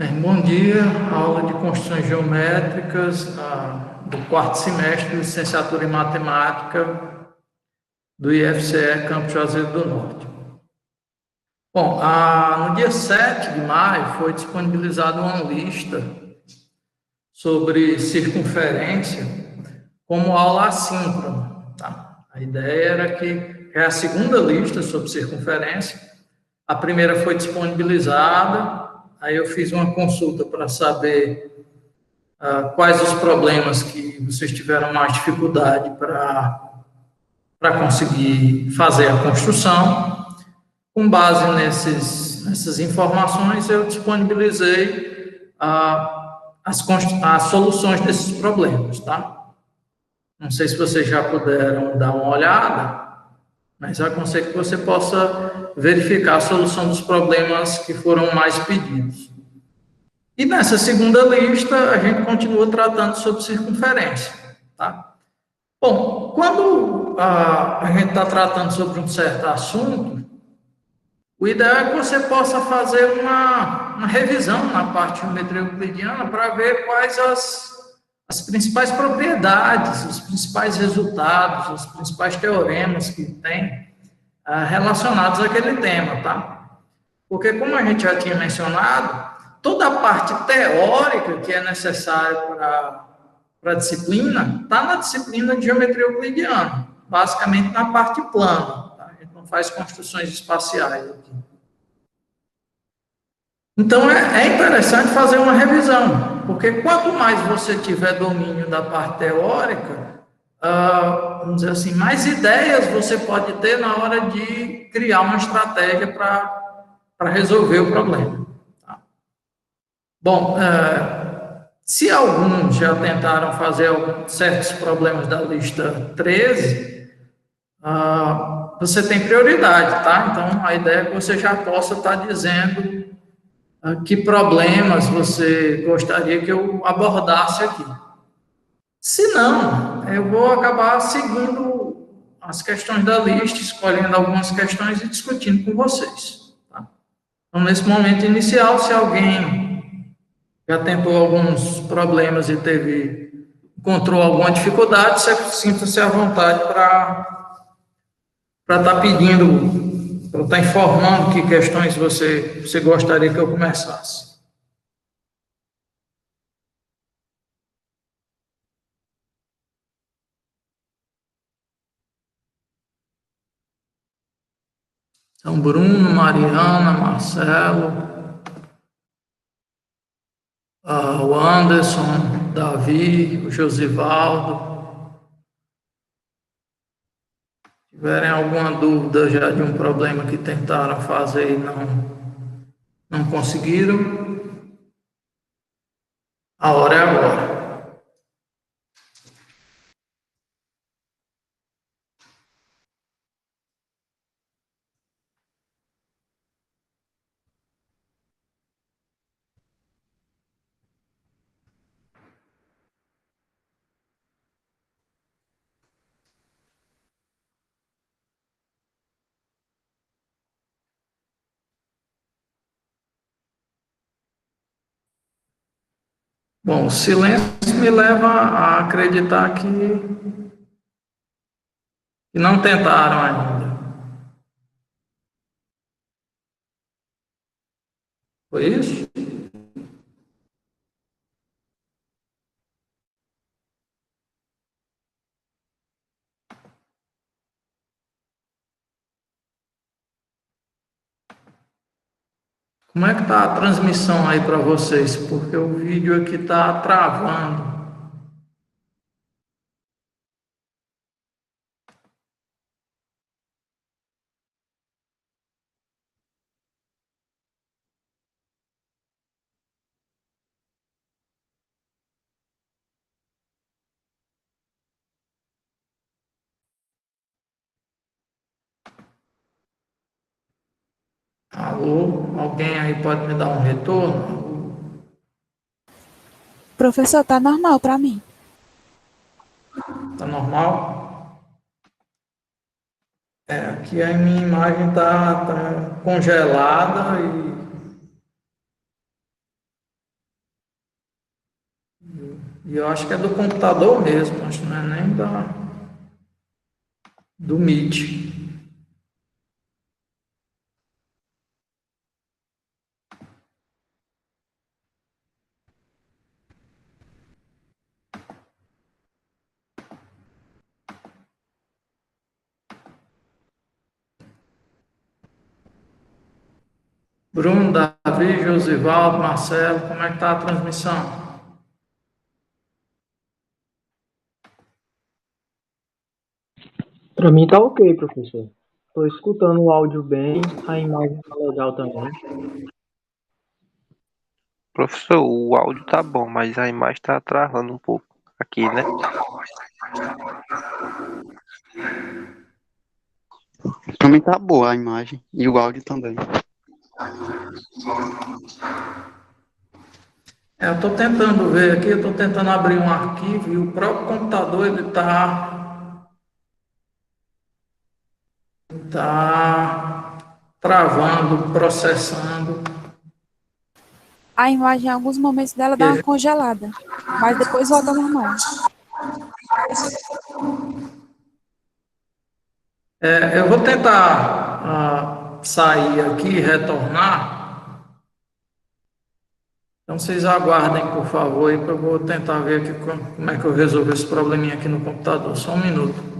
Bom dia, aula de construções geométricas do quarto semestre de licenciatura em matemática do IFCE Campus Juazeiro do Norte. Bom, no dia 7 de maio foi disponibilizada uma lista sobre circunferência como aula assíncrona. Tá? A ideia era que é a segunda lista sobre circunferência. A primeira foi disponibilizada, aí eu fiz uma consulta para saber quais os problemas que vocês tiveram mais dificuldade para conseguir fazer a construção. Com base nessas informações, eu disponibilizei as soluções desses problemas, tá? Não sei se vocês já puderam dar uma olhada, mas eu aconselho que você possa verificar a solução dos problemas que foram mais pedidos. E nessa segunda lista, a gente continua tratando sobre circunferência, tá? Bom, quando a gente está tratando sobre um certo assunto, o ideal é que você possa fazer uma revisão na parte de geometria euclidiana para ver quais as principais propriedades, os principais resultados, os principais teoremas que tem relacionados àquele tema, tá? Porque, como a gente já tinha mencionado, toda a parte teórica que é necessária para a disciplina está na disciplina de geometria euclidiana, basicamente na parte plana. Tá? A gente não faz construções espaciais aqui. Então, é interessante fazer uma revisão, porque quanto mais você tiver domínio da parte teórica, vamos dizer assim, mais ideias você pode ter na hora de criar uma estratégia para resolver o problema. Tá? Bom, se alguns já tentaram fazer certos problemas da lista 13, você tem prioridade, tá? Então, a ideia é que você já possa estar dizendo que problemas você gostaria que eu abordasse aqui. Se não, eu vou acabar seguindo as questões da lista, escolhendo algumas questões e discutindo com vocês. Tá? Então, nesse momento inicial, se alguém já tentou alguns problemas e encontrou alguma dificuldade, você sinta-se à vontade para estar pedindo, para estar informando que questões você gostaria que eu começasse. Então, Bruno, Mariana, Marcelo, o Anderson, Davi, o Josivaldo. Tiverem alguma dúvida já de um problema que tentaram fazer e não conseguiram, a hora é agora. Bom, o silêncio me leva a acreditar que não tentaram ainda. Foi isso? Como é que está a transmissão aí para vocês? Porque o vídeo aqui está travando. Alô? Alguém aí pode me dar um retorno? Professor, tá normal para mim. Tá normal? Aqui a minha imagem tá congelada E eu acho que é do computador mesmo, acho que não é nem do Meet. Bruno, Davi, Josivaldo, Marcelo, como é que está a transmissão? Para mim tá ok, professor. Tô escutando o áudio bem, a imagem tá legal também. Professor, o áudio tá bom, mas a imagem tá travando um pouco aqui, né? Pra mim tá boa a imagem e o áudio também. Eu estou tentando ver aqui, eu estou tentando abrir um arquivo e o próprio computador ele tá travando, processando. A imagem, em alguns momentos dela dá uma congelada, mas depois volta ao normal. Eu vou tentar sair aqui e retornar. Então vocês aguardem, por favor, aí, que eu vou tentar ver aqui como é que eu resolvo esse probleminha aqui no computador. Só um minuto.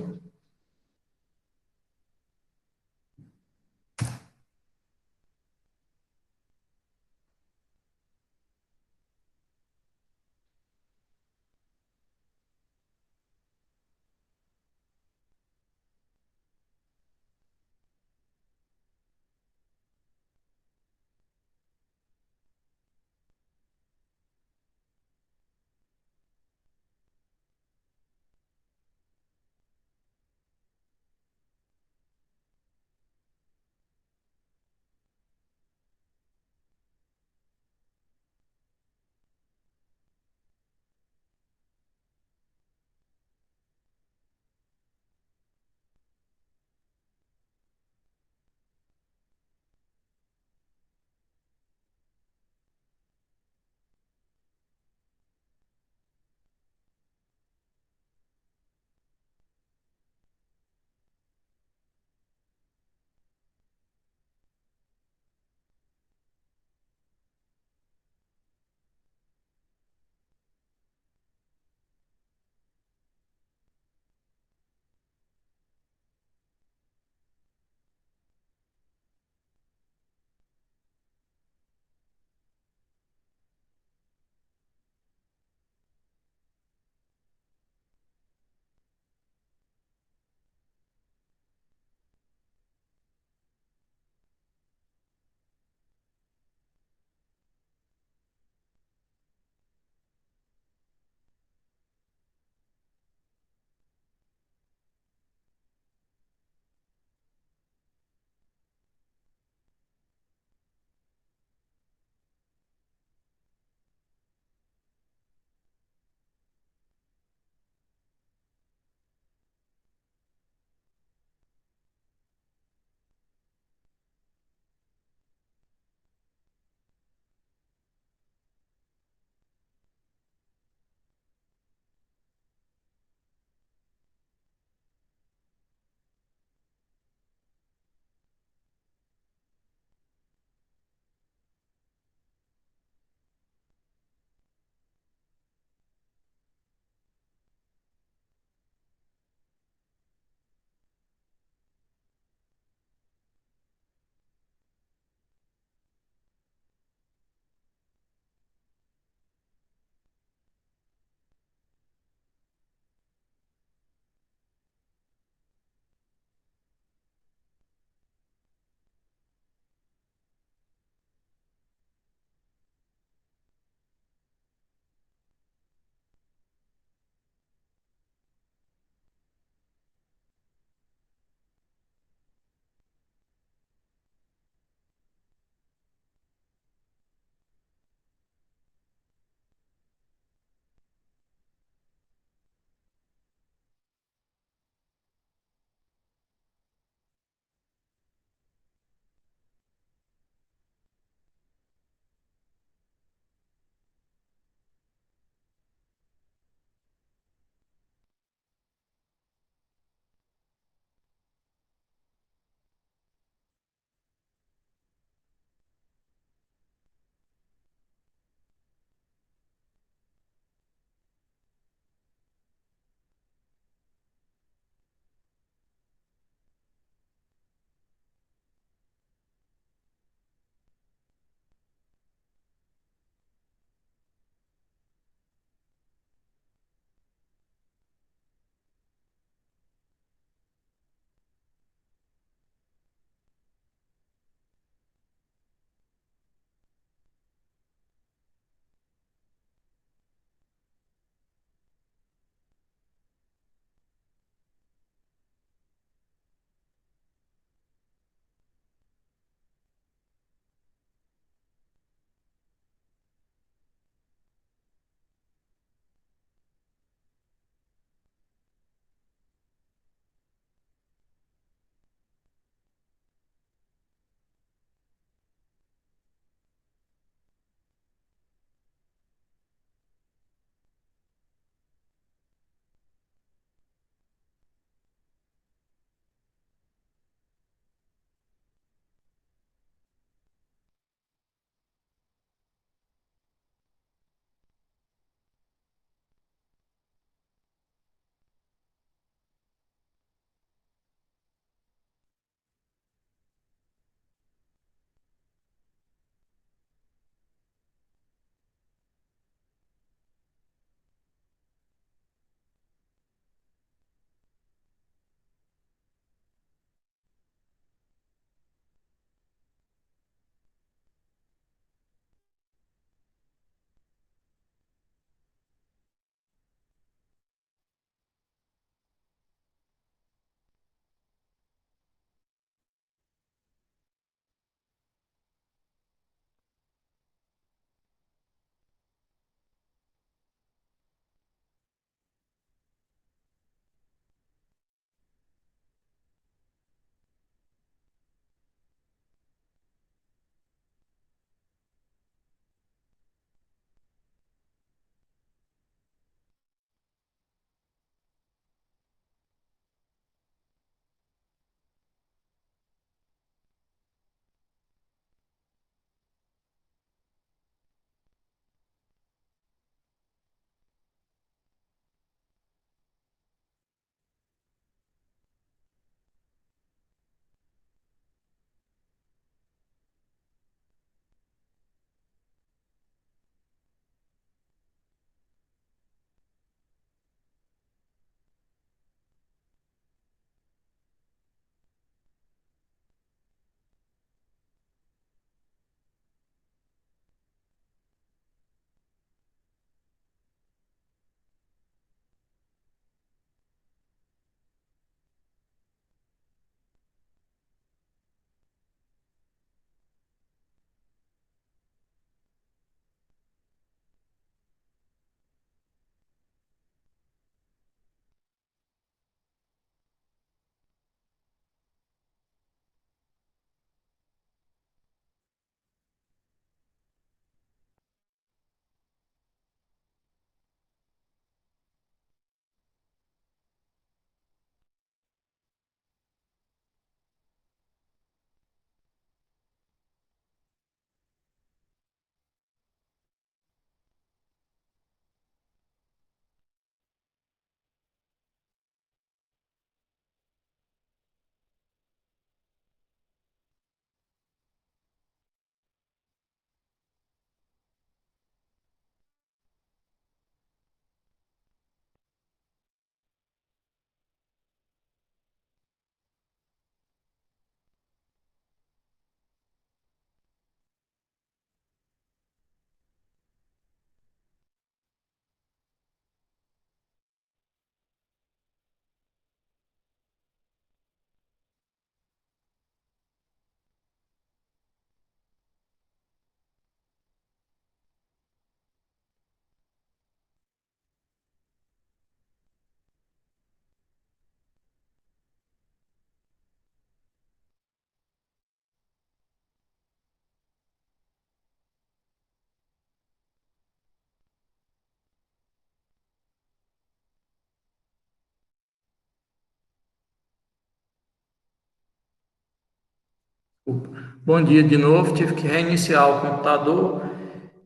Bom dia de novo, tive que reiniciar o computador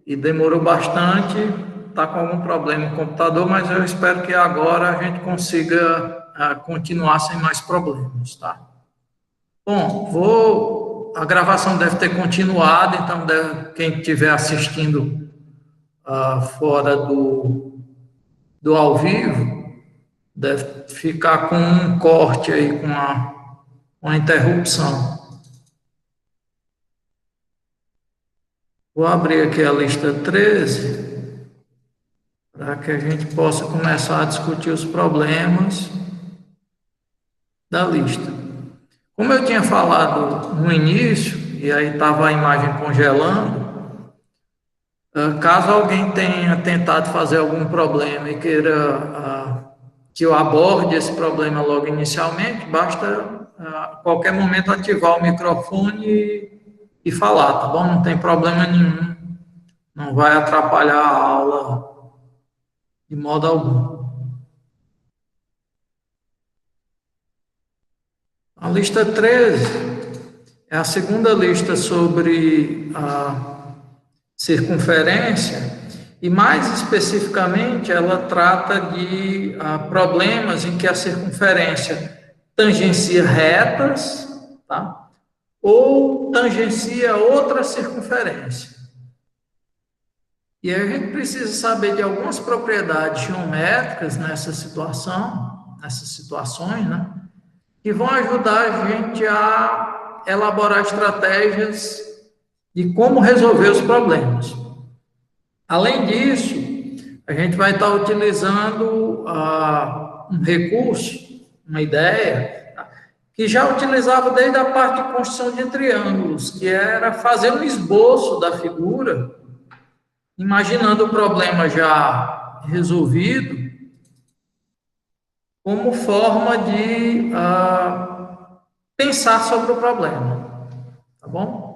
e demorou bastante, está com algum problema no computador, mas eu espero que agora a gente consiga continuar sem mais problemas, tá? Bom, a gravação deve ter continuado, então quem estiver assistindo fora do ao vivo, deve ficar com um corte aí, com uma interrupção. Vou abrir aqui a lista 13, para que a gente possa começar a discutir os problemas da lista. Como eu tinha falado no início, e aí estava a imagem congelando, caso alguém tenha tentado fazer algum problema e queira que eu aborde esse problema logo inicialmente, basta a qualquer momento ativar o microfone e falar, tá bom? Não tem problema nenhum, não vai atrapalhar a aula de modo algum. A lista 13 é a segunda lista sobre a circunferência, e mais especificamente ela trata de problemas em que a circunferência tangencia retas, tá? Ou tangencia outra circunferência. E aí a gente precisa saber de algumas propriedades geométricas nessas situações, né? Que vão ajudar a gente a elaborar estratégias de como resolver os problemas. Além disso, a gente vai estar utilizando um recurso, uma ideia, que já utilizava desde a parte de construção de triângulos, que era fazer um esboço da figura, imaginando o problema já resolvido, como forma de pensar sobre o problema, tá bom?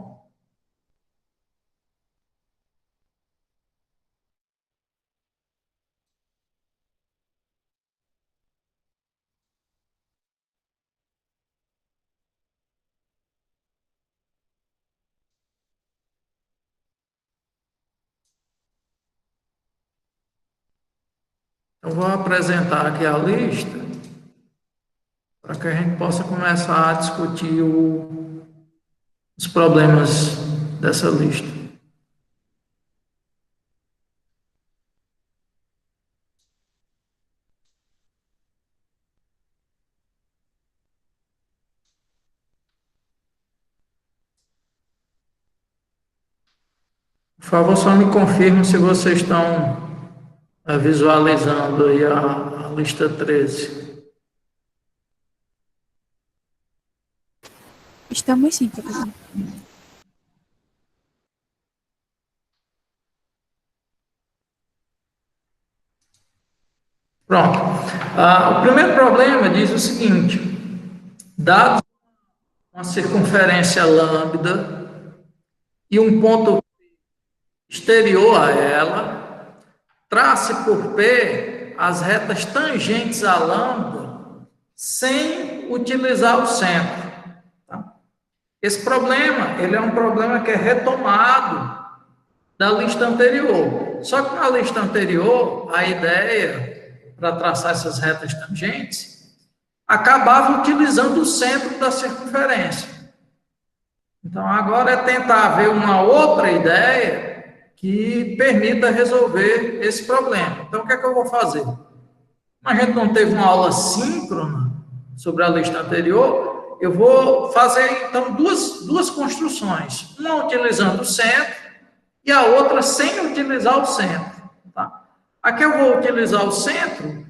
Eu vou apresentar aqui a lista para que a gente possa começar a discutir os problemas dessa lista. Por favor, só me confirme se vocês estão visualizando aí a lista 13. Estamos sim, professor. Pronto. O primeiro problema diz o seguinte: dado uma circunferência lambda e um ponto exterior a ela, trace por P as retas tangentes a lambda sem utilizar o centro. Tá? Esse problema, ele é um problema que é retomado da lista anterior. Só que na lista anterior, a ideia para traçar essas retas tangentes acabava utilizando o centro da circunferência. Então, agora é tentar ver uma outra ideia que permita resolver esse problema. Então, o que é que eu vou fazer? A gente não teve uma aula síncrona sobre a lista anterior, eu vou fazer, então, duas construções. Uma utilizando o centro e a outra sem utilizar o centro. Tá? Aqui eu vou utilizar o centro,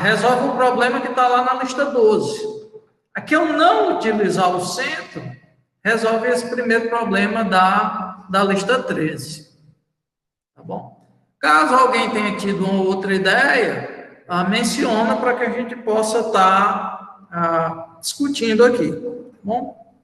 resolve o problema que está lá na lista 12. Aqui eu não utilizar o centro, resolve esse primeiro problema da lista 13. Tá bom? Caso alguém tenha tido uma outra ideia, menciona para que a gente possa estar discutindo aqui. Tá bom?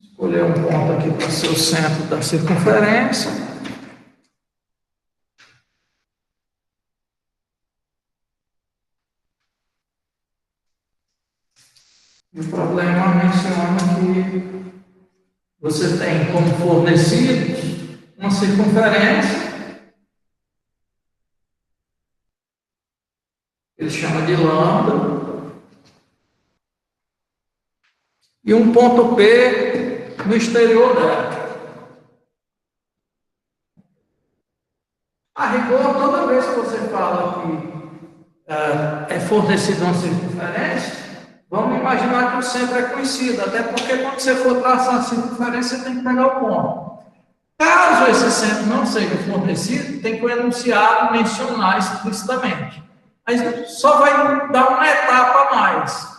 Escolher um ponto aqui para ser o centro da circunferência. O problema menciona que você tem como fornecidos uma circunferência, ele chama de lambda, e um ponto P no exterior dela. A rigor, toda vez que você fala que é fornecida uma circunferência, vamos imaginar que o centro é conhecido, até porque quando você for traçar a circunferência, você tem que pegar o ponto. Caso esse centro não seja fornecido, tem que o enunciado mencionar explicitamente. Mas só vai dar uma etapa a mais,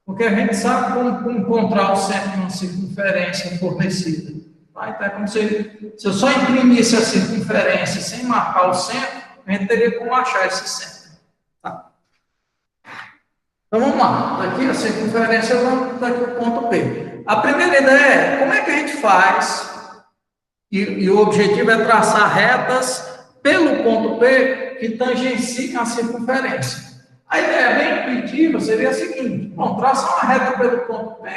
porque a gente sabe como encontrar o centro de uma circunferência fornecida. Tá? Então, é como se eu só imprimisse a circunferência sem marcar o centro, a gente teria como achar esse centro. Tá? Então, vamos lá. Daqui a circunferência, daqui o ponto P. A primeira ideia é, como é que a gente faz, e o objetivo é traçar retas pelo ponto P que tangenciem a circunferência. A ideia bem intuitiva seria a seguinte, bom, traçar uma reta pelo ponto P,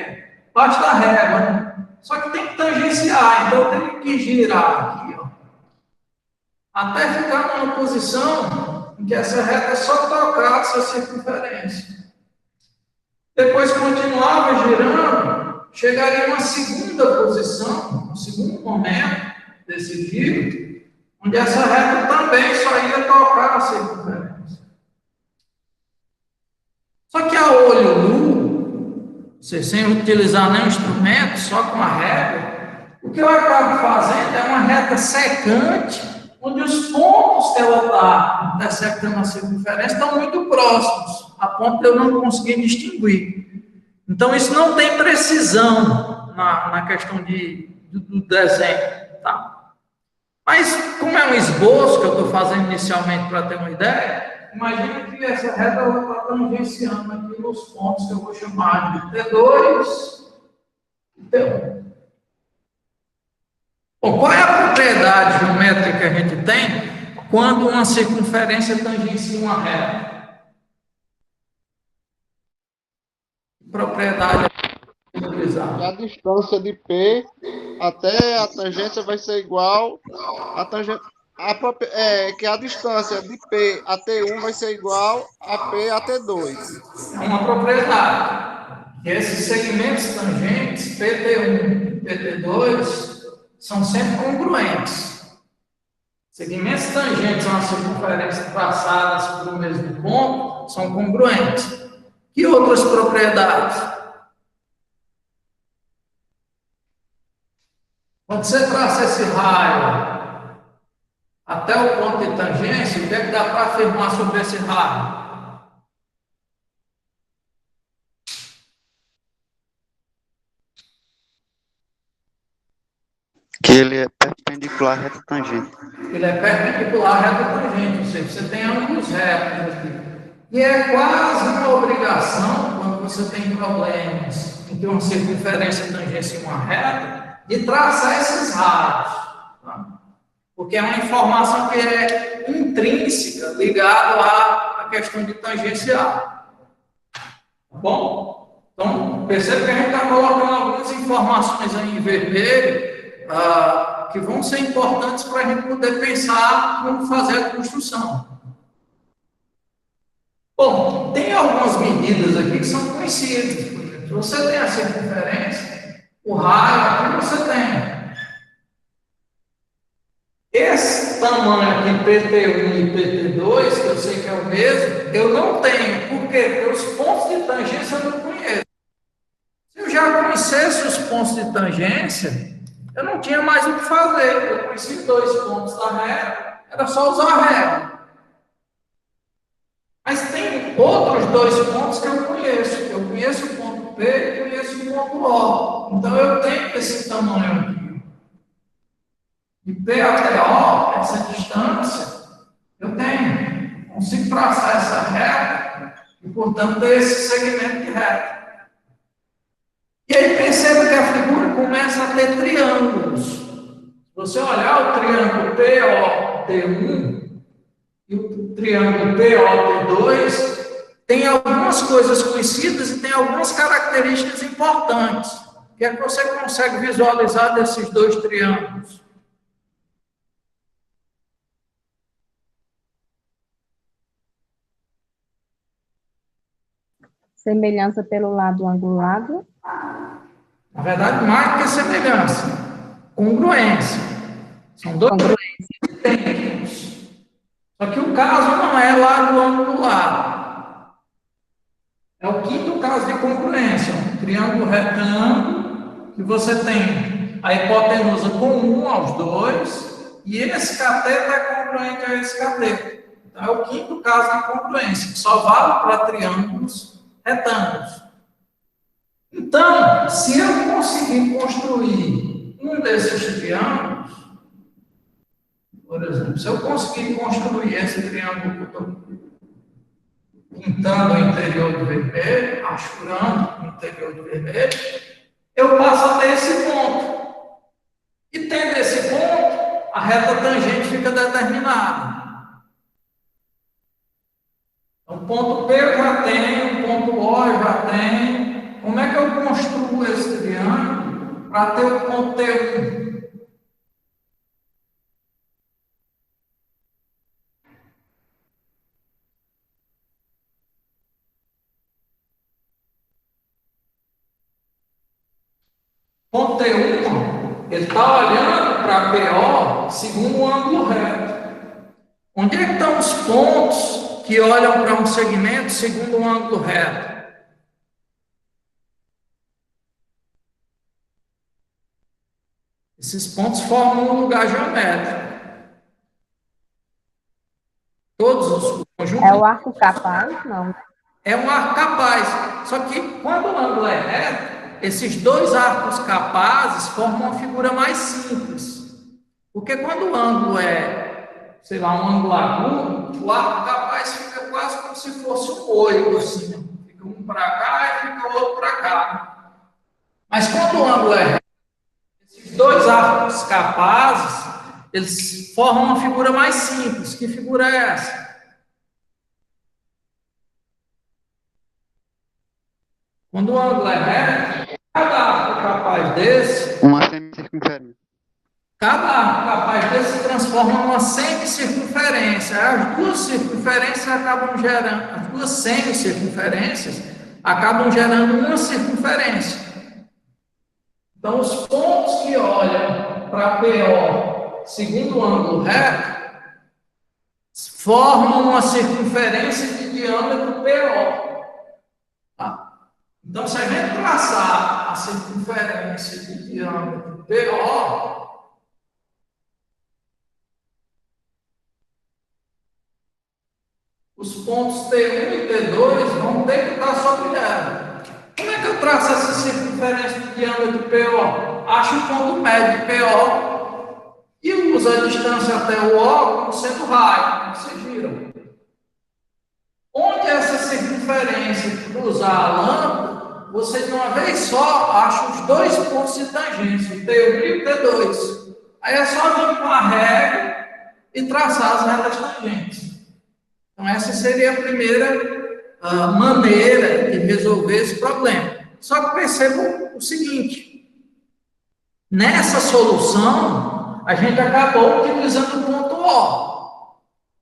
parte da régua, né? Só que tem que tangenciar, então eu tenho que girar aqui, ó, até ficar numa posição em que essa reta é só tocar essa circunferência. Depois continuava girando, chegaria a uma segunda posição, um segundo momento desse giro, onde essa reta também só ia tocar a circunferência. Só que a olho nu, sem utilizar nenhum instrumento, só com a régua, o que eu acabo fazendo é uma reta secante, onde os pontos que ela está intersectando a circunferência estão muito próximos, a ponto de eu não conseguir distinguir. Então, isso não tem precisão na questão do desenho, tá? Mas, como é um esboço que eu estou fazendo inicialmente para ter uma ideia, imagina que essa reta está tangenciando aqui nos pontos que eu vou chamar de T2 e T1. Bom, qual é a propriedade geométrica que a gente tem quando uma circunferência tangencia uma reta? Propriedade A distância de P até a tangência vai ser igual a tangência. Que a distância de P a T1 vai ser igual a P a T2. É uma propriedade. E esses segmentos tangentes, PT1 e PT2, são sempre congruentes. Segmentos tangentes a uma circunferência traçadas por um mesmo ponto são congruentes. Que outras propriedades? Quando você traça esse raio até o ponto de tangência, o que é que dá para afirmar sobre esse raio? Que ele é perpendicular à reta tangente. Ele é perpendicular à reta tangente, ou seja, você tem ângulos retos aqui. E é quase uma obrigação, quando você tem problemas entre uma circunferência tangência e uma reta, de traçar esses raios. Tá? Porque é uma informação que é intrínseca, ligada à questão de tangencial. Tá bom? Então, percebe que a gente está colocando algumas informações aí em vermelho, que vão ser importantes para a gente poder pensar como fazer a construção. Bom, tem algumas medidas aqui que são conhecidas. Por exemplo, se você tem a circunferência, o raio aqui você tem. Esse tamanho aqui, PT1 e PT2, que eu sei que é o mesmo, eu não tenho. Por quê? Porque os pontos de tangência eu não conheço. Se eu já conhecesse os pontos de tangência, eu não tinha mais o que fazer. Eu conheci 2 pontos da reta, era só usar a reta. Mas tem outros 2 pontos que eu conheço. Eu conheço o ponto P e conheço o ponto O. Então, eu tenho esse tamanho aqui. De P até O, essa distância, eu tenho. Consigo traçar essa reta e, portanto, ter esse segmento de reta. E aí, perceba que a figura começa a ter triângulos. Se você olhar o triângulo POT1 e o triângulo POT2, tem algumas coisas conhecidas e tem algumas características importantes. O que é que você consegue visualizar desses dois triângulos? Semelhança pelo lado angulado. Na verdade, mais que semelhança, congruência. São dois idênticos. Só que o caso não é lado angulado. É o quinto caso de congruência. Um triângulo retângulo, que você tem a hipotenusa comum aos dois, e esse cateto é congruente a esse cateto. Então, é o quinto caso de congruência, que só vale para triângulos retângulos. Então, se eu conseguir construir um desses triângulos, por exemplo, se eu conseguir construir esse triângulo que eu estou pintando o interior de vermelho, rascurando o interior de vermelho, eu passo até esse ponto. E tendo esse ponto, a reta tangente fica determinada. Então, ponto P eu já tenho, ponto O eu já tenho. Como é que eu construo esse triângulo para ter o ponto T1? Ponto T1, ele está olhando para PO segundo um ângulo reto. Onde é que estão os pontos que olham para um segmento segundo um ângulo reto? Esses pontos formam um lugar geométrico. Todos os conjuntos. É o arco capaz? Não. É um arco capaz. Só que quando o ângulo é reto, esses dois arcos capazes formam uma figura mais simples. Porque quando o ângulo é, sei lá, um ângulo agudo, o arco capaz fica quase como se fosse um oito, assim. Fica um para cá e fica o outro para cá. Mas quando o ângulo é reto, esses dois arcos capazes, eles formam uma figura mais simples. Que figura é essa? Quando o ângulo é reto, cada arco capaz desse... Uma semicircunferência. Cada arco capaz desse se transforma numa semicircunferência. As duas circunferências acabam gerando... As duas semicircunferências acabam gerando uma circunferência. Então, os pontos que olham para PO segundo o ângulo reto formam uma circunferência de diâmetro PO. Tá? Então, se a gente traçar a circunferência de diâmetro PO, os pontos T1 e T2 vão ter que estar sobre ela. Como é que eu traço essa circunferência de diâmetro PO? Acho o ponto médio de PO e uso a distância até o O como sendo raio. Vocês viram? Onde essa circunferência cruzar a lâmpada, você de uma vez só acha os dois pontos de tangência, o T1 e o T2. Aí é só vir com a régua e traçar as retas tangentes. Então, essa seria a primeira maneira de resolver esse problema. Só que percebam o seguinte: nessa solução, a gente acabou utilizando o ponto O.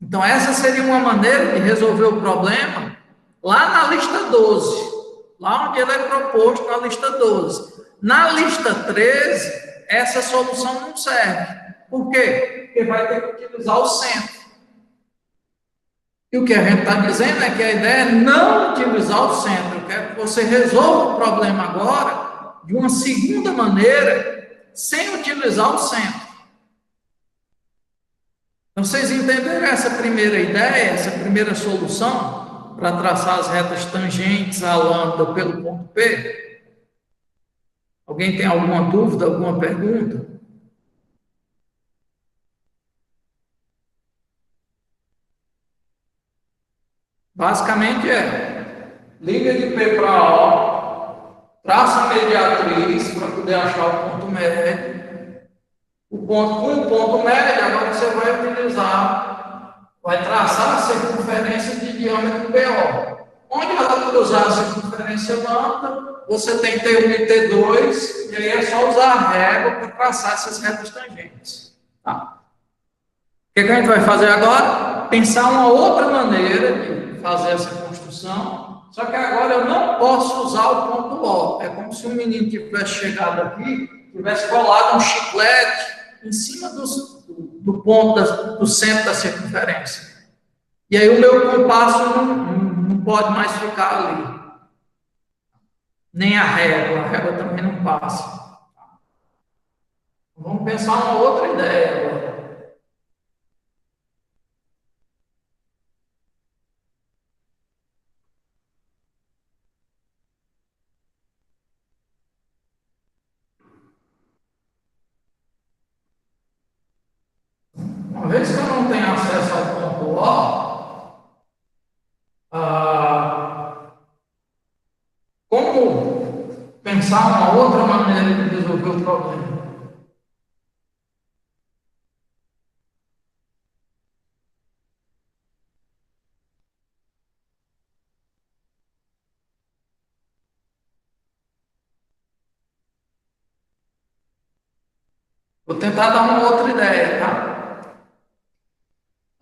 Então, essa seria uma maneira de resolver o problema lá na lista 12. Lá onde ele é proposto na lista 12. Na lista 13, essa solução não serve. Por quê? Porque vai ter que utilizar o centro. E o que a gente está dizendo é que a ideia é não utilizar o centro. Eu quero que você resolva o problema agora de uma segunda maneira, sem utilizar o centro. Então, vocês entenderam essa primeira ideia, essa primeira solução para traçar as retas tangentes à lambda pelo ponto P? Alguém tem alguma dúvida, alguma pergunta? Basicamente liga de P para O, traça a mediatriz para poder achar o ponto médio. Com o ponto médio, agora você vai traçar a circunferência de diâmetro PO. onde ela cruzar a circunferência lambda, você tem T1 e T2, e aí é só usar a régua para traçar essas retas tangentes. Tá? O que a gente vai fazer agora? Pensar uma outra maneira de fazer essa construção, só que agora eu não posso usar o ponto O. É como se um menino tivesse chegado aqui, tivesse colado um chiclete em cima do ponto, do centro da circunferência. E aí o meu compasso não pode mais ficar ali. Nem a régua também não passa. Vamos pensar uma outra ideia agora. Uma vez que eu não tenho acesso ao ponto O, como pensar uma outra maneira de resolver o problema? Vou tentar dar uma outra ideia, tá?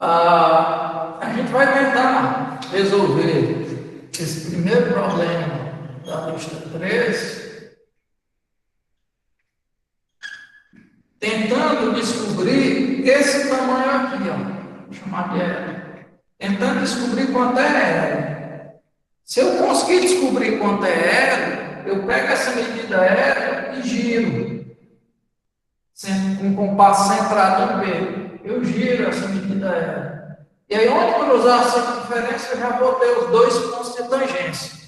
A gente vai tentar resolver esse primeiro problema da lista 3, tentando descobrir esse tamanho aqui, ó, vou chamar de L. Tentando descobrir quanto é L. Se eu conseguir descobrir quanto é L, eu pego essa medida L e giro. Com um compasso centrado em B. Eu giro essa medida L. E aí, onde cruzar a circunferência, eu já vou ter os dois pontos de tangência.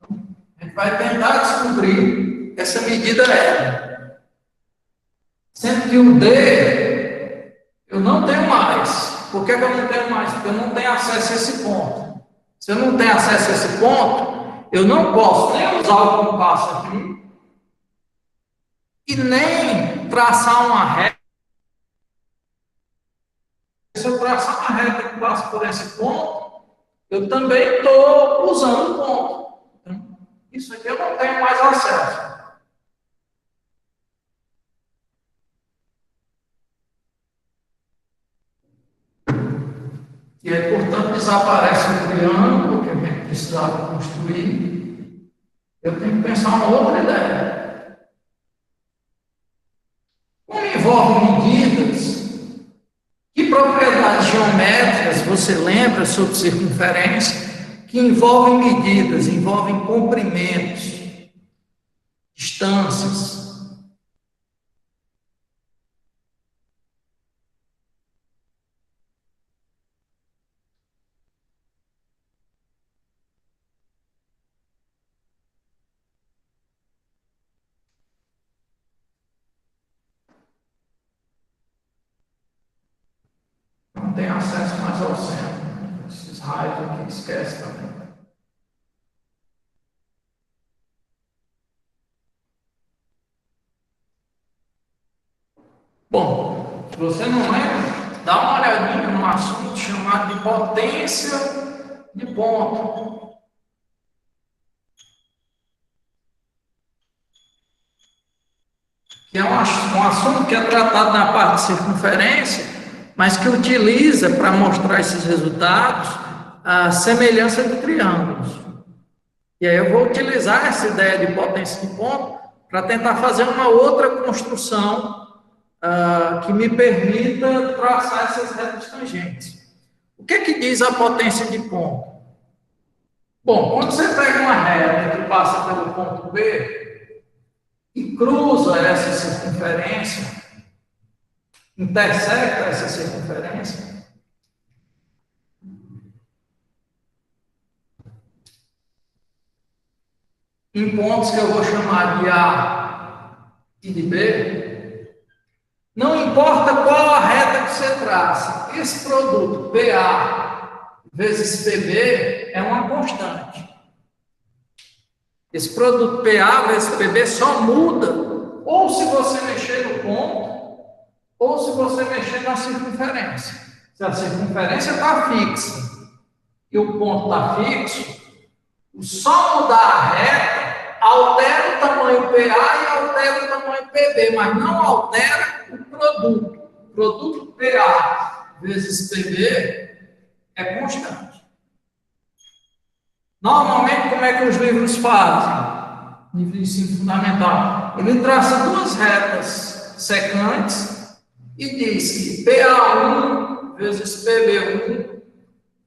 A gente vai tentar descobrir essa medida L. Sendo que o D, eu não tenho mais. Por que eu não tenho mais? Porque eu não tenho acesso a esse ponto. Se eu não tenho acesso a esse ponto, eu não posso nem usar o compasso aqui e nem traçar uma reta. Se eu traçar uma reta que passa por esse ponto, eu também estou usando o ponto. Então, isso aqui eu não tenho mais acesso. E aí, portanto, desaparece o triângulo que a gente precisava construir. Eu tenho que pensar uma outra ideia. Como envolve medidas, que propriedades geométricas você lembra sobre circunferência que envolvem medidas, envolvem comprimentos, distâncias? Não tem acesso mais ao centro. Esses raios aqui, esquece também. Bom, se você não lembra, dá uma olhadinha num assunto chamado de potência de ponto. Que é um assunto que é tratado na parte de circunferência, mas que utiliza, para mostrar esses resultados, a semelhança de triângulos. E aí eu vou utilizar essa ideia de potência de ponto para tentar fazer uma outra construção que me permita traçar essas retas tangentes. O que é que diz a potência de ponto? Bom, quando você pega uma reta que passa pelo ponto B e cruza essa circunferência, intersecta essa circunferência, em pontos que eu vou chamar de A e de B, não importa qual a reta que você traça, esse produto PA vezes PB é uma constante. Esse produto PA vezes PB só muda ou se você mexer no ponto ou se você mexer na circunferência. Se a circunferência está fixa e o ponto está fixo, só mudar a reta altera o tamanho PA e altera o tamanho PB, mas não altera o produto. O produto PA vezes PB é constante. Normalmente, como é que os livros fazem? Nível de ensino fundamental. Ele traça duas retas secantes e diz que PA1 vezes PB1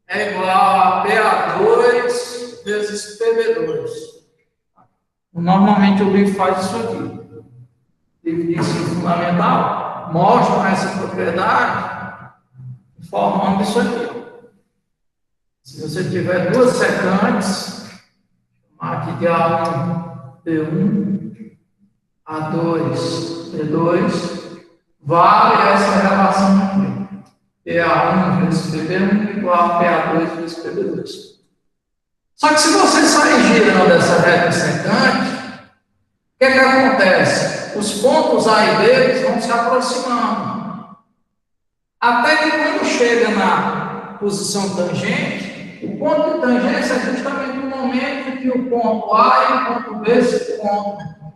é igual a PA2 vezes PB2. Normalmente o livro faz isso aqui. O livro de ensino fundamental mostra essa propriedade formando isso aqui. Se você tiver duas secantes, aqui de A1, P1, A2, P2, vale essa relação aqui. PA1 vezes PB1 igual a PA2 vezes PB2. Só que se você sair girando essa reta secante, o que acontece? Os pontos A e B vão se aproximando. Até que quando chega na posição tangente, o ponto de tangência é justamente o momento em que o ponto A e o ponto B se encontram.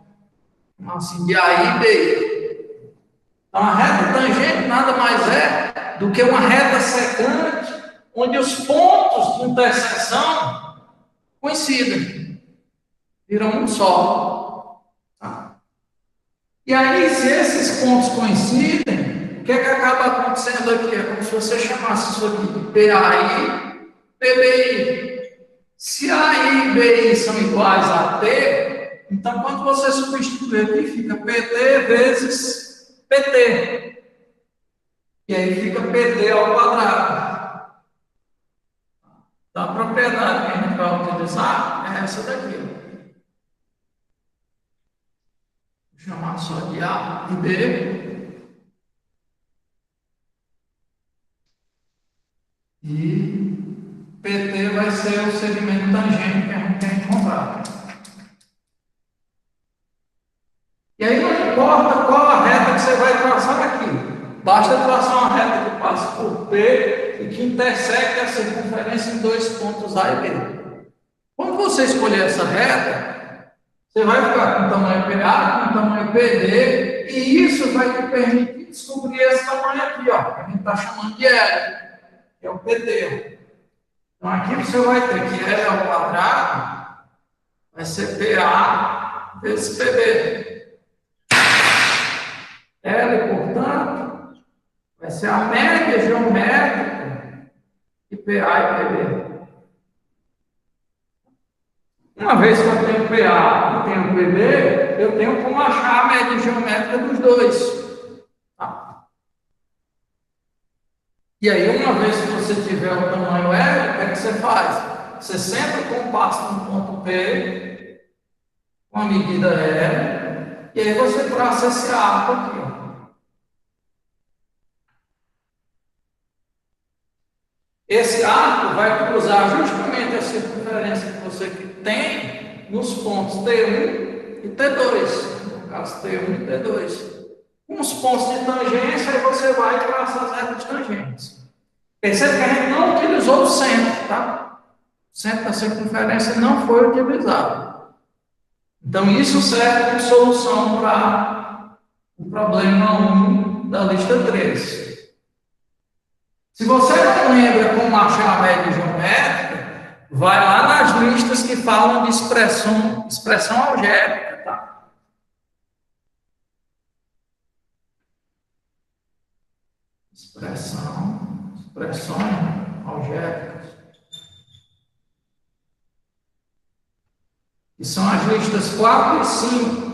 Assim, de A e B. Então, a reta tangente nada mais é do que uma reta secante, onde os pontos de interseção coincidem, viram um só. Tá? E aí, se esses pontos coincidem, o que acaba acontecendo aqui? É como se você chamasse isso aqui de PAI, PBI. Se AI e BI são iguais a T, então quando você substituir aqui, fica PT vezes PT. E aí fica PT ao quadrado. Então a propriedade que a gente vai utilizar é essa daqui. Vou chamar só de A e B. E PT vai ser o segmento tangente que a gente quer encontrar. E aí não importa qual a reta que você vai traçar aqui. Basta traçar uma reta que passa por P e que intersecta a circunferência em dois pontos A e B. Quando você escolher essa reta, você vai ficar com o tamanho PA, com o tamanho PD, e isso vai te permitir descobrir esse tamanho aqui, ó, que a gente está chamando de L, que é o PD. Então, aqui você vai ter que L ao quadrado vai ser PA vezes PB. L, portanto, vai ser a média geométrica de PA e PB. Uma vez que eu tenho PA e tenho PB, eu tenho como achar a média geométrica dos dois. Tá? E aí, uma vez que você tiver o tamanho L, o que é que você faz? Você sempre compassa no ponto P com a medida L, e aí você traça esse arco aqui. Ó. Esse arco vai cruzar justamente a circunferência que você tem nos pontos T1 e T2. No caso, T1 e T2. Com os pontos de tangência, aí você vai traçar as retas tangentes. Percebe que a gente não utilizou o centro, tá? O centro da circunferência não foi utilizado. Então, isso serve como solução para o problema 1 da lista 3. Se você não lembra como achar a média geométrica, vai lá nas listas que falam de expressão algébrica, tá? Expressões algébricas. Que são as listas 4 e 5.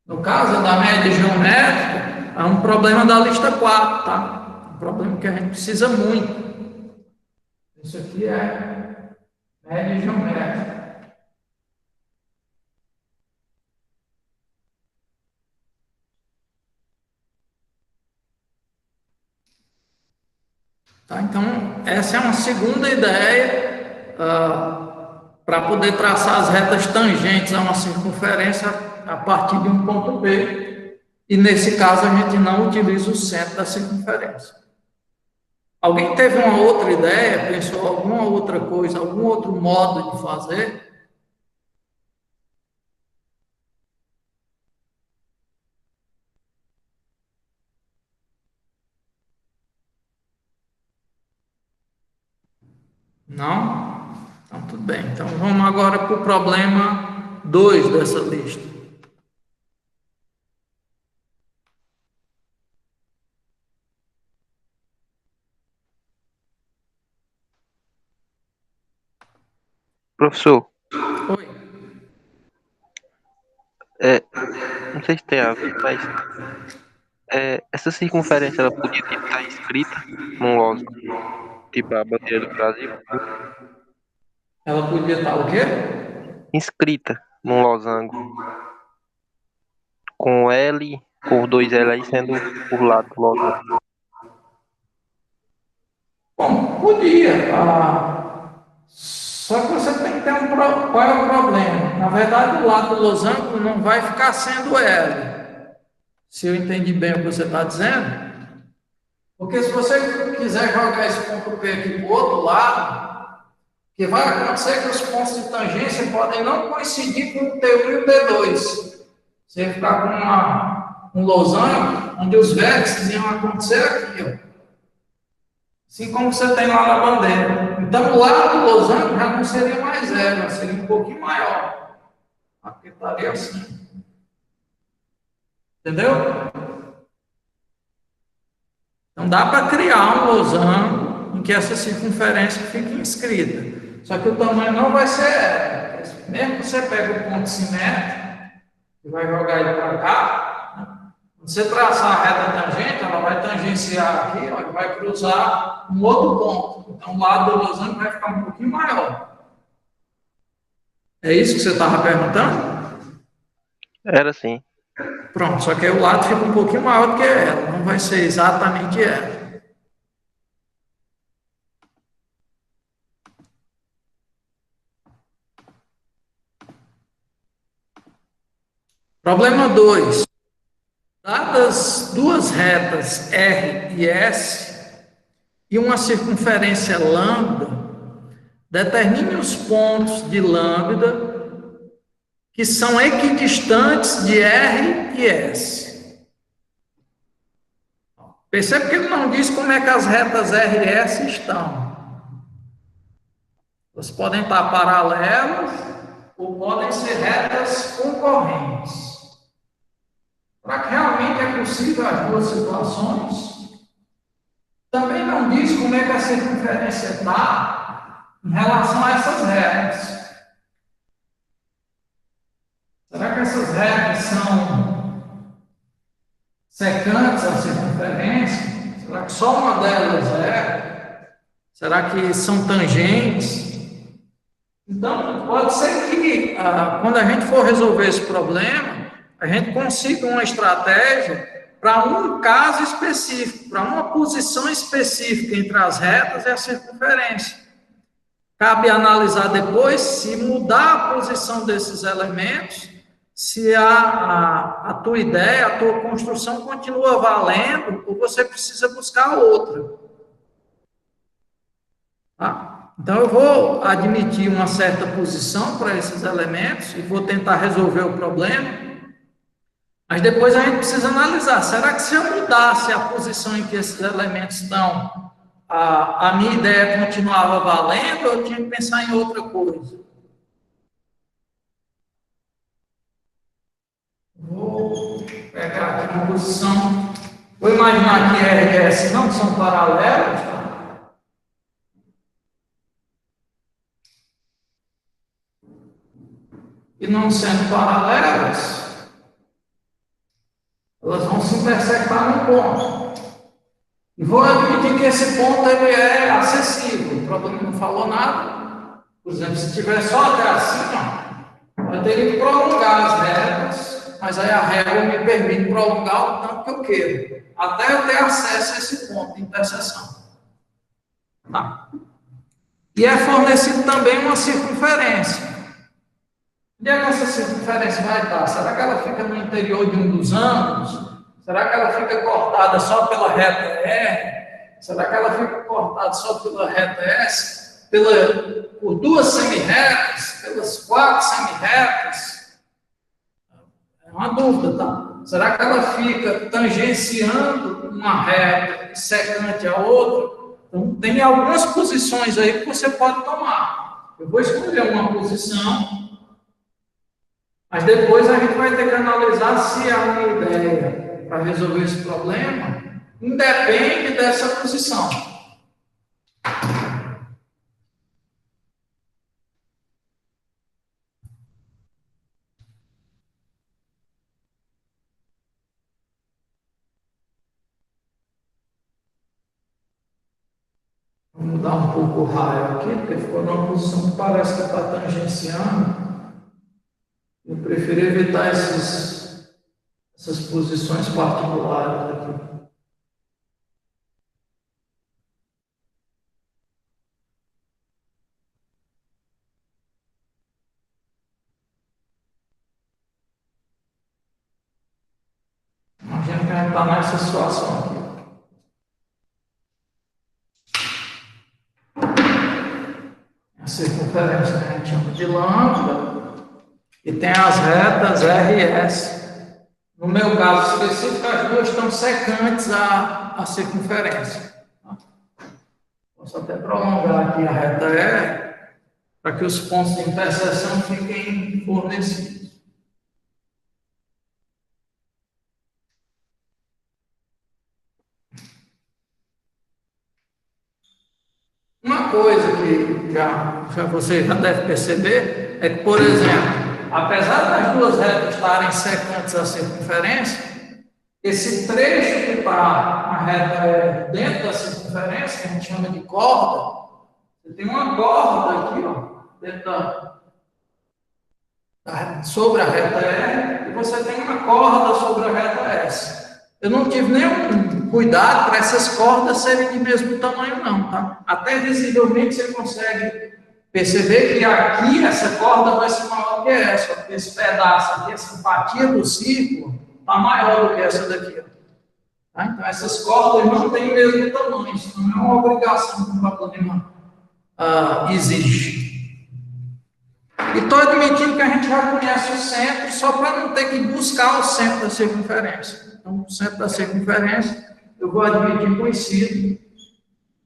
No caso da média geométrica, é um problema da lista 4, tá? Um problema que a gente precisa muito. Isso aqui é média geométrica. Tá? Então, essa é uma segunda ideia para poder traçar as retas tangentes a uma circunferência a partir de um ponto B E nesse caso a gente não utiliza o centro da circunferência. Alguém teve uma outra ideia, pensou alguma outra coisa, algum outro modo de fazer? Não? Então, tudo bem. Então, vamos agora para o problema 2 dessa lista. Professor, Oi. não sei se tem a ver, mas essa circunferência ela podia estar escrita num losango, tipo a bandeira do Brasil, Ela podia estar o quê? inscrita num losango, com L, com os dois L aí sendo por lado do losango. Bom, podia. Só que você tem que ter qual é o problema? Na verdade, o lado do losango não vai ficar sendo L. Se eu entendi bem o que você está dizendo. Porque se você quiser jogar esse ponto P aqui para o outro lado, o que vai acontecer é que os pontos de tangência podem não coincidir com o T1 e o T2. Você vai ficar com um losango onde os vértices iam acontecer aqui, ó. Assim como você tem lá na bandeira. Então, o lado do losango já não seria mais zero, seria um pouquinho maior. Aqui estaria assim. Entendeu? Então, dá para criar um losango em que essa circunferência fique inscrita. Só que o tamanho não vai ser zero. Mesmo que você pegue o ponto simétrico e vai jogar ele para cá, quando você traçar a reta tangente, ela vai tangenciar aqui, ó, e vai cruzar um outro ponto. Então, o lado do losango vai ficar um pouquinho maior. É isso que você estava perguntando? Era assim. Pronto, só que aí o lado fica um pouquinho maior do que ela, não vai ser exatamente ela. Problema 2. Dadas duas retas R e S e uma circunferência lambda, determine os pontos de lambda que são equidistantes de R e S. Percebe que ele não diz como é que as retas R e S estão. Elas podem estar paralelas ou podem ser retas concorrentes. Para que realmente é possível as duas situações, também não diz como é que a circunferência está em relação a essas retas. Será que essas retas são secantes à circunferência? Será que só uma delas é? Será que são tangentes? Então, pode ser que, quando a gente for resolver esse problema, a gente consiga uma estratégia para um caso específico, para uma posição específica entre as retas e a circunferência. Cabe analisar depois se mudar a posição desses elementos, se a tua ideia, a tua construção continua valendo ou você precisa buscar outra. Tá? Então, eu vou admitir uma certa posição para esses elementos e vou tentar resolver o problema. Mas depois a gente precisa analisar, será que se eu mudasse a posição em que esses elementos estão, a minha ideia continuava valendo ou eu tinha que pensar em outra coisa? Vou pegar aqui uma posição, vou imaginar que R e S não são paralelos, tá? E não sendo paralelas, elas vão se intersectar num ponto. E vou admitir que esse ponto ele é acessível. O problema não falou nada. Por exemplo, se tiver só até assim, ó, eu teria que prolongar as retas, mas aí a régua me permite prolongar o tanto que eu quero, até eu ter acesso a esse ponto de interseção. Tá. E é fornecido também uma circunferência. Onde é que essa circunferência vai estar? Será que ela fica no interior de um dos ângulos? Será que ela fica cortada só pela reta R? Será que ela fica cortada só pela reta S? Por duas semi-retas? Pelas 4 semi-retas? É uma dúvida, tá? Será que ela fica tangenciando uma reta secante a outra? Então, tem algumas posições aí que você pode tomar. Eu vou escolher uma posição, mas depois a gente vai ter que analisar se a minha ideia para resolver esse problema independe dessa posição. Vou mudar um pouco o raio aqui, porque ficou numa posição que parece que está tangenciando. Eu prefiro evitar essas posições particulares aqui. Imagina que a gente está nessa situação aqui. A circunferência que a gente chama de lambda. E tem as retas R e S. No meu caso específico, as duas estão secantes à circunferência. Posso até prolongar aqui a reta R, para que os pontos de interseção fiquem fornecidos. Uma coisa que você já deve perceber é que, por exemplo, apesar das duas retas estarem secantes à circunferência, esse trecho que está a reta dentro da circunferência, que a gente chama de corda, você tem uma corda aqui, ó, dentro sobre a reta R, e você tem uma corda sobre a reta S. Eu não tive nenhum cuidado para essas cordas serem de mesmo tamanho, não, tá? Até visivelmente você consegue perceber que aqui essa corda vai ser maior que essa, porque esse pedaço aqui, essa fatia do círculo, está maior do que essa daqui. Tá? Então, essas cordas não têm o mesmo tamanho, isso não é uma obrigação que o problema exige. E estou admitindo que a gente já conhece o centro, só para não ter que buscar o centro da circunferência. Então, o centro da circunferência, eu vou admitir conhecido,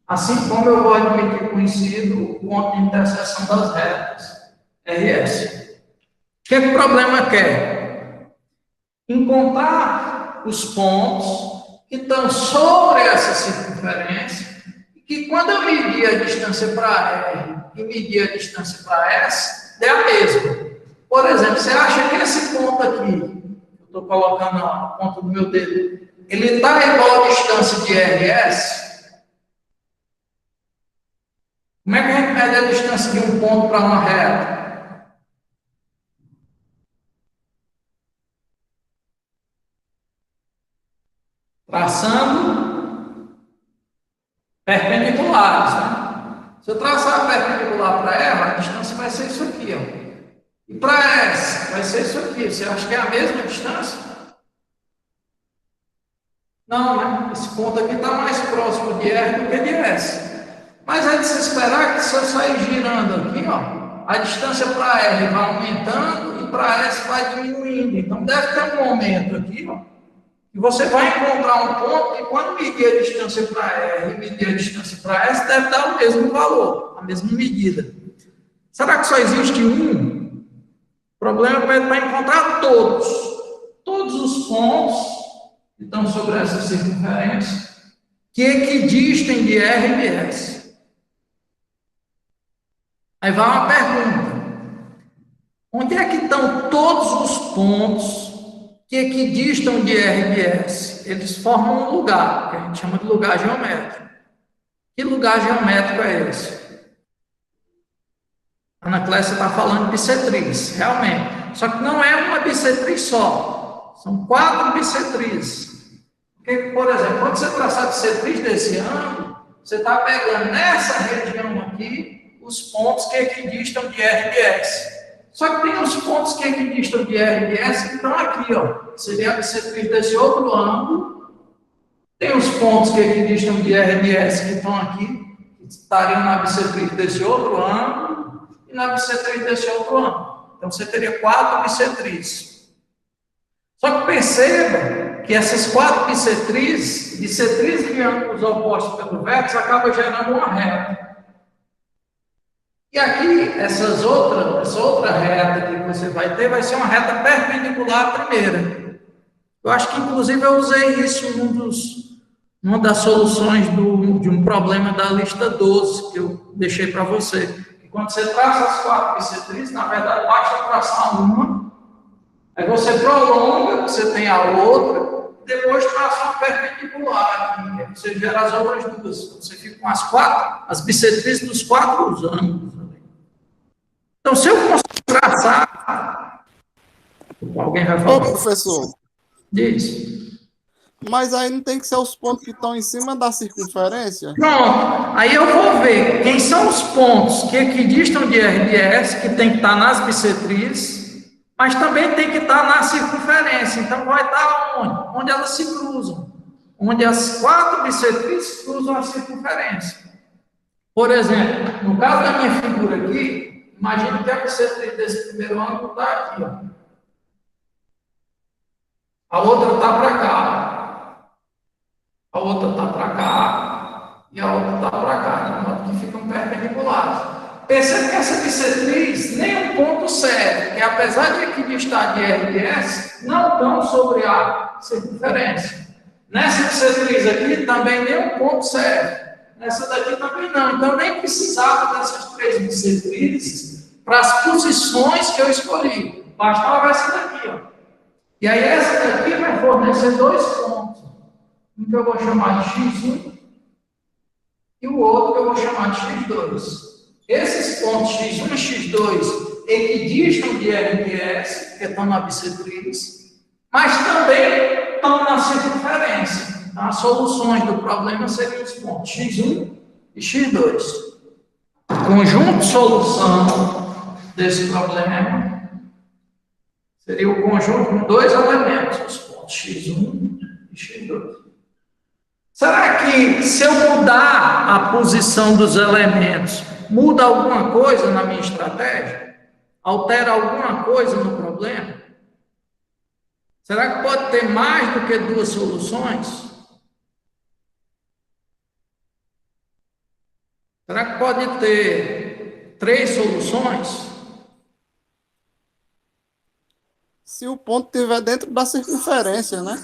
assim como eu vou admitir conhecido o ponto de interseção das retas, RS. O que o problema quer? Encontrar os pontos que estão sobre essa circunferência, e que quando eu medir a distância para R e medir a distância para S, é a mesma. Por exemplo, você acha que esse ponto aqui, eu estou colocando a ponta do meu dedo, ele está igual à distância de RS? Como é que a gente mede a distância de um ponto para uma reta? Traçando perpendiculares, né? Se eu traçar a perpendicular para ela, a distância vai ser isso aqui, ó. E para S, vai ser isso aqui. Você acha que é a mesma distância? Não, né? Esse ponto aqui está mais próximo de R do que de S. Mas é de se esperar que se eu sair girando aqui, ó, a distância para R vai aumentando e para S vai diminuindo. Então, deve ter um momento aqui, ó, que você vai encontrar um ponto que quando medir a distância para R e medir a distância para S, deve dar o mesmo valor, a mesma medida. Será que só existe um? O problema é para encontrar todos os pontos que estão sobre essa circunferência que equidistem de R e de S. Aí vai uma pergunta. Onde é que estão todos os pontos que equidistam de R e de S? Eles formam um lugar, que a gente chama de lugar geométrico. Que lugar geométrico é esse? A Ana Clécia está falando de bissetriz, realmente. Só que não é uma bissetriz só. São 4 bissetrizes. Porque, por exemplo, quando você traçar a bissetriz desse ângulo, você está pegando nessa região aqui os pontos que equidistam de R e de S. Só que tem os pontos que equidistam de RDS que estão aqui, ó. Seria a bissetriz desse outro ângulo. Tem os pontos que equidistam de RDS que estão aqui, que estariam na bissetriz desse outro ângulo e na bissetriz desse outro ângulo. Então, você teria 4 bissetrizes. Só que perceba que essas 4 bissetrizes de ângulos opostos pelo vértice, acabam gerando uma reta. E aqui, essa outra reta que você vai ter, vai ser uma reta perpendicular à primeira. Eu acho que, inclusive, eu usei isso numa das soluções de um problema da lista 12, que eu deixei para você. Que quando você traça as 4 bissetrizes, na verdade, basta traçar uma, aí você prolonga, você tem a outra, e depois traça uma perpendicular, aqui, aí você gera as outras duas. Você fica com as bissetrizes dos 4 ângulos. Então, se eu conseguir traçar, alguém vai falar. Ô, professor. Diz. Mas aí não tem que ser os pontos que estão em cima da circunferência? Pronto. Aí eu vou ver quem são os pontos que equidistam de RDS, que tem que estar nas bissetrizes, mas também tem que estar na circunferência. Então, vai estar onde? Onde elas se cruzam. Onde as 4 bissetrizes cruzam a circunferência. Por exemplo, no caso da minha figura aqui, imagine que a bissetriz desse primeiro ângulo está aqui, ó. A outra está para cá. A outra está para cá. E a outra está para cá, de modo que ficam perpendiculares. Percebe que essa bissetriz nem um ponto serve, que apesar de equidistar de RDS, não estão sobre a circunferência. Nessa bissetriz aqui também nem um ponto serve. Nessa daqui também não. Então, nem precisava dessas 3 bissetrizes para as posições que eu escolhi. Bastava essa daqui, ó. E aí, essa daqui vai fornecer 2 pontos. Um que eu vou chamar de X1 e o outro que eu vou chamar de X2. Esses pontos X1 e X2 equidistam de RDS, porque estão na bissetriz, mas também estão na circunferência. Então, as soluções do problema seriam os pontos X1 e X2. O conjunto de solução desse problema seria o conjunto com 2 elementos, os pontos X1 e X2. Será que, se eu mudar a posição dos elementos, muda alguma coisa na minha estratégia? Altera alguma coisa no problema? Será que pode ter mais do que 2 soluções? Será que pode ter 3 soluções? Se o ponto estiver dentro da circunferência, né?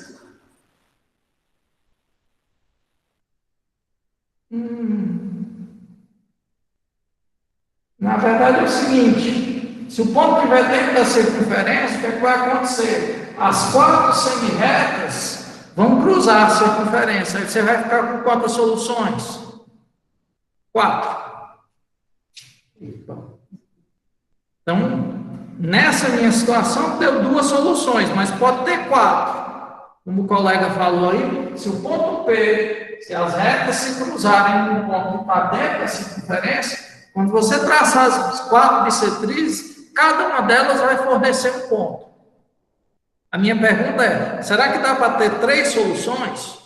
Na verdade é o seguinte, se o ponto estiver dentro da circunferência, o que é que vai acontecer? As 4 semirretas vão cruzar a circunferência. Aí você vai ficar com quantas soluções? 4. Então, nessa minha situação, deu 2 soluções, mas pode ter 4. Como o colega falou aí, se o ponto P, se as retas se cruzarem num ponto que está dentro da circunferência, quando você traçar as 4 bissetrizes, cada uma delas vai fornecer um ponto. A minha pergunta é, será que dá para ter 3 soluções?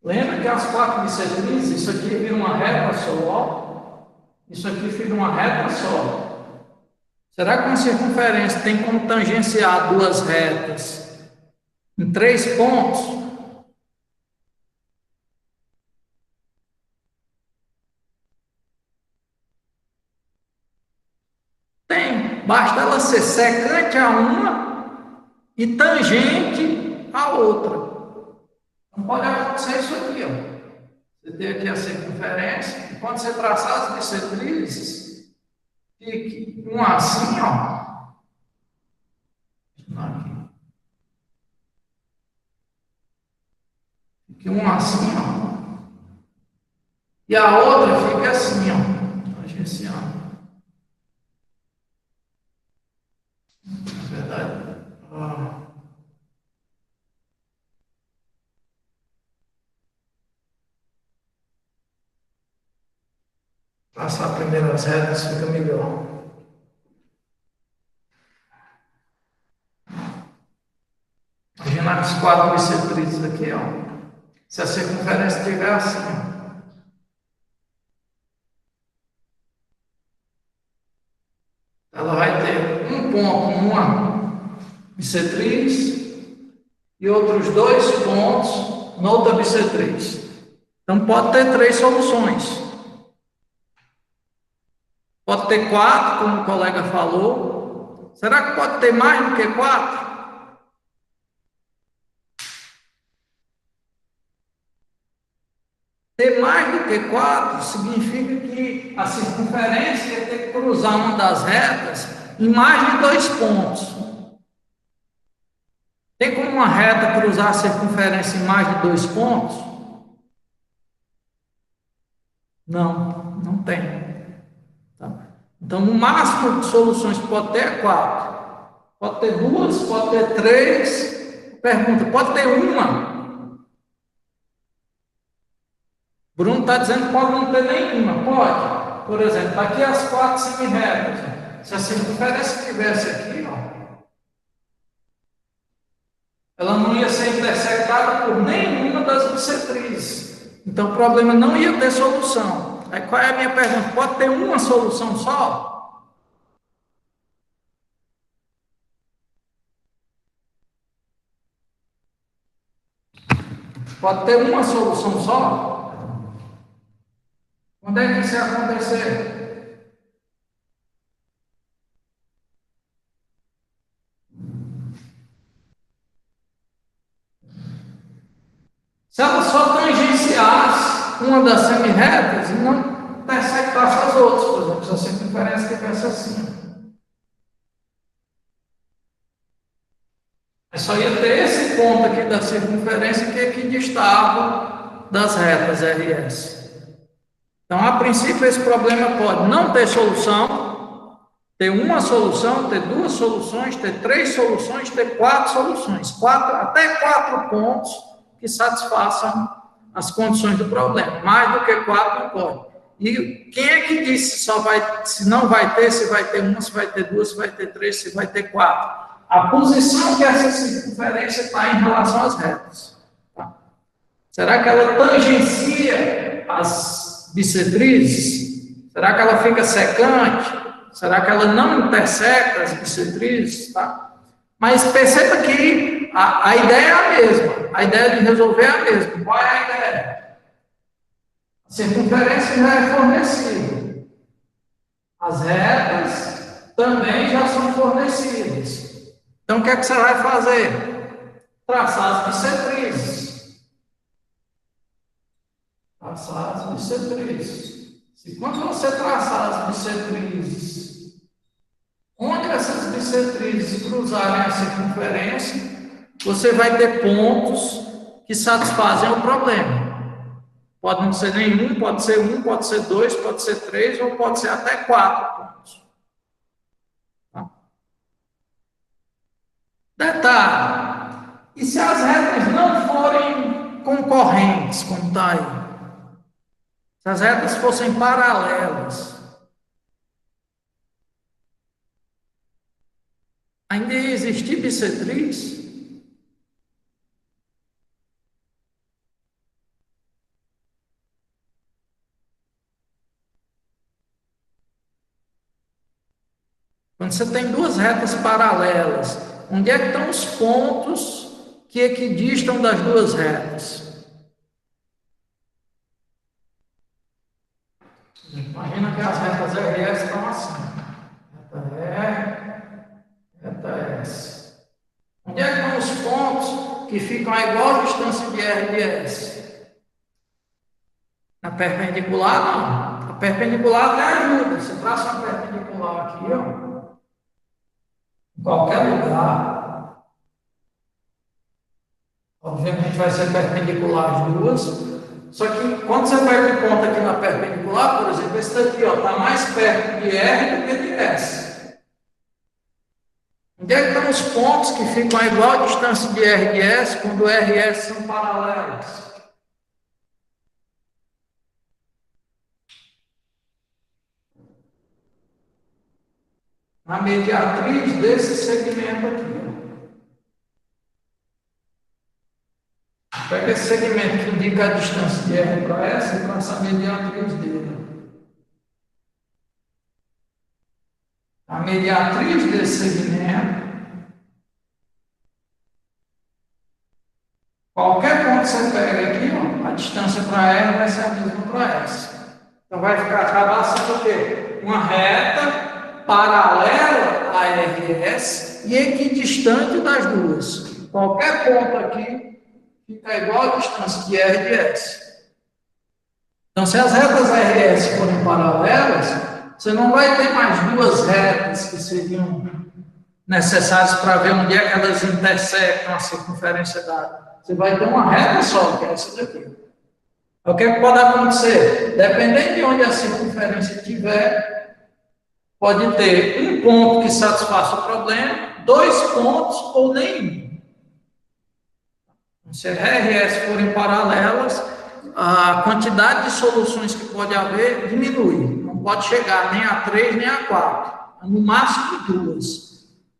Lembra que as 4 bissetrizes, isso aqui vira uma reta só, ó. Isso aqui vira uma reta só. Será que uma circunferência tem como tangenciar 2 retas em 3 pontos? Tem. Basta ela ser secante a uma e tangente a outra. Não pode acontecer isso aqui, ó. Você tem aqui a circunferência, e quando você traçar as bissetrizes, fique um assim, ó. Aqui. Fique um assim, ó. E a outra fica assim, ó. Tangenciando. Passar primeiro as retas fica melhor. Imagina os 4 bissetrizes aqui, ó. Se a circunferência estiver assim, ela vai ter um ponto numa bissetriz e outros 2 pontos noutra bissetriz. Então pode ter 3 soluções. Pode ter 4, como o colega falou. Será que pode ter mais do que 4? Ter mais do que 4 significa que a circunferência ia ter que cruzar uma das retas em mais de 2 pontos. Tem como uma reta cruzar a circunferência em mais de 2 pontos? Não, não tem. Tá? Então, o máximo de soluções que pode ter é 4. Pode ter 2, pode ter 3. Pergunta, pode ter uma? Bruno está dizendo que pode não ter nenhuma. Pode. Por exemplo, aqui as 4 semi-retas. Se a circunferência estivesse aqui, ó, ela não ia ser intersectada por nenhuma das bissetrizes. Então, o problema não ia ter solução. Aí, qual é a minha pergunta? Pode ter uma solução só? Pode ter uma solução só? Quando é que isso ia acontecer? Se ela só tangenciasse uma das semi-retas e não intersectasse as outras, por exemplo, se a circunferência estivesse assim. Mas só ia ter esse ponto aqui da circunferência que equidistava das retas RS. Então, a princípio, esse problema pode não ter solução, ter uma solução, ter 2 soluções, ter 3 soluções, ter 4 soluções. Até 4 pontos que satisfaçam as condições do problema. Mais do que 4 não pode. E quem é que disse se não vai ter, se vai ter uma, se vai ter 2, se vai ter 3, se vai ter 4? A posição que essa circunferência está em relação às retas. Tá? Será que ela tangencia as bissetrizes? Será que ela fica secante? Será que ela não interseca as bissetrizes? Tá? Mas perceba que a ideia é a mesma. A ideia de resolver é a mesma. Qual é a ideia? A circunferência já é fornecida. As retas também já são fornecidas. Então, o que é que você vai fazer? Traçar as bissetrizes. Traçar as bissetrizes. Se quando você traçar as bissetrizes, onde essas bissetrizes cruzarem a circunferência, você vai ter pontos que satisfazem o problema. Pode não ser nenhum, pode ser 1, pode ser 2, pode ser 3, ou pode ser até 4 pontos. Tá? Detalhe, e se as retas não forem concorrentes, como está aí? Se as retas fossem paralelas, ainda ia existir bissetriz? Quando você tem 2 retas paralelas, onde é que estão os pontos que equidistam das 2 retas? Imagina que as retas RS estão assim. Reta R, reta S. Onde é que estão os pontos que ficam a igual distância de R de S? Na perpendicular, não. A perpendicular até ajuda. Você traça uma perpendicular aqui, ó. Em qualquer lugar. Obviamente vai ser perpendicular as 2. Só que quando você pega um ponto aqui na perpendicular, por exemplo, esse daqui está mais perto de R do que de S. Onde é que estão os pontos que ficam a igual distância de R de S quando R e S são paralelos? a mediatriz desse segmento aqui. Ó. Pega esse segmento que indica a distância de R para S e traça a mediatriz dele. A mediatriz desse segmento, qualquer ponto que você pega aqui, ó, a distância para R vai ser a mesma para S. Então vai acabar sendo o quê? Uma reta paralela a RS e equidistante das duas. Qualquer ponto aqui fica igual a distância de R de S. Então, se as retas RS forem paralelas, você não vai ter mais duas retas que seriam necessárias para ver onde é que elas intersectam a circunferência dada. Você vai ter uma reta só, que é essa daqui. O que é que pode acontecer? Dependendo de onde a circunferência estiver, pode ter um ponto que satisfaça o problema, dois pontos ou nenhum. Se R e S forem paralelas, a quantidade de soluções que pode haver diminui. Não pode chegar nem a 3 nem a 4. No máximo 2.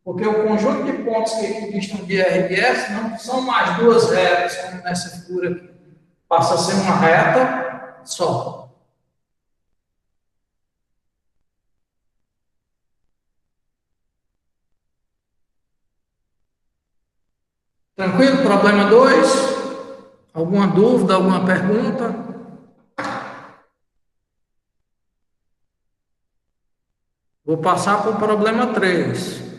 Porque o conjunto de pontos que equidistam de R e S não são mais duas retas, como nessa figura aqui. Passa a ser uma reta só. Tranquilo? Problema 2? Alguma dúvida, alguma pergunta? Vou passar para o problema 3.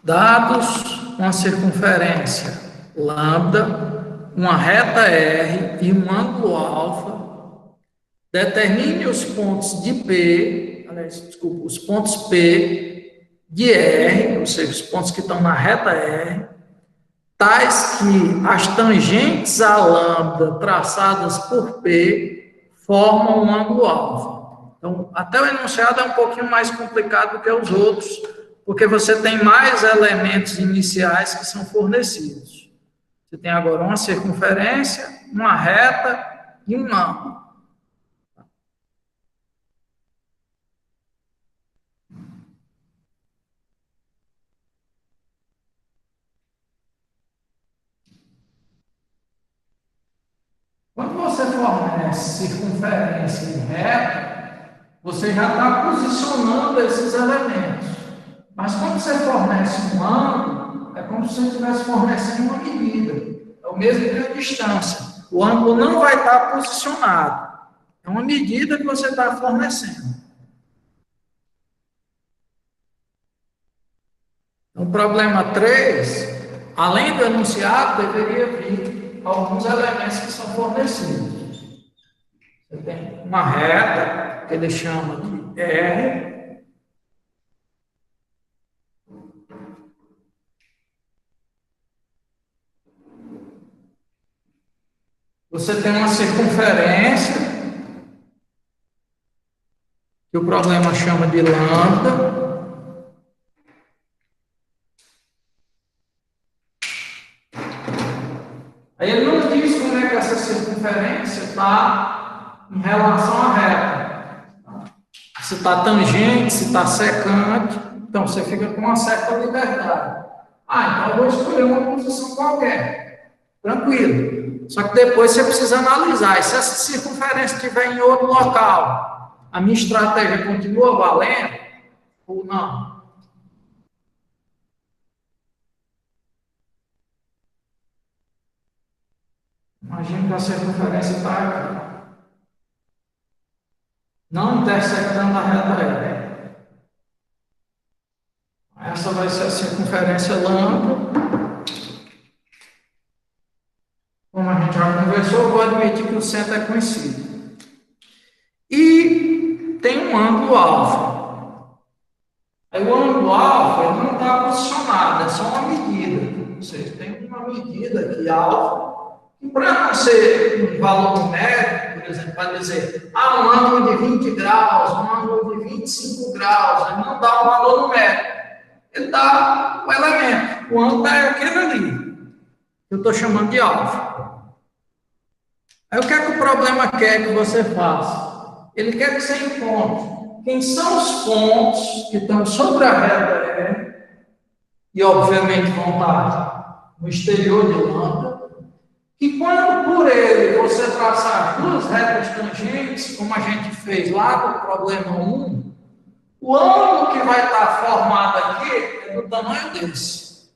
Dados uma circunferência lambda, uma reta R e um ângulo alfa, determine os pontos de P, desculpa, os pontos P de R, ou seja, os pontos que estão na reta R, tais que as tangentes a lambda traçadas por P formam um ângulo alfa. Então, até o enunciado é um pouquinho mais complicado do que os outros, porque você tem mais elementos iniciais que são fornecidos. Você tem agora uma circunferência, uma reta e um ângulo. Quando você fornece circunferência e reta, você já está posicionando esses elementos. Mas quando você fornece um ângulo, é como se você estivesse fornecendo uma medida. É o mesmo que a distância. O ângulo não vai estar posicionado. É uma medida que você está fornecendo. No problema 3, além do enunciado, deveria vir alguns elementos que são fornecidos. Você tem uma reta, que ele chama de R. Você tem uma circunferência, que o problema chama de lambda. Aí ele não diz como é que essa circunferência está em relação à reta. Se está tangente, se está secante. Então, você fica com uma certa liberdade. Então eu vou escolher uma posição qualquer. Tranquilo. Só que depois você precisa analisar. E se essa circunferência estiver em outro local, a minha estratégia continua valendo ou não? Imagina que a circunferência está aqui. Não intersectando a reta R. Essa vai ser a circunferência lambda. Como a gente já conversou, eu vou admitir que o centro é conhecido. E tem um ângulo alfa. Aí o ângulo alfa ele não está posicionado, é só uma medida. Ou seja, tem uma medida aqui, alfa, que para não ser um valor numérico, por exemplo, para dizer, um ângulo de 20 graus, um ângulo de 25 graus, ele não dá um valor numérico, ele dá o elemento, o ângulo é aquele ali, que eu estou chamando de alfa. Aí o que é que o problema quer que você faça? Ele quer que você encontre quem são os pontos que estão sobre a reta E, e obviamente vão estar no exterior de lambda, que quando por ele você traçar as duas retas tangentes, como a gente fez lá no problema 1, o ângulo que vai estar formado aqui é do tamanho desse.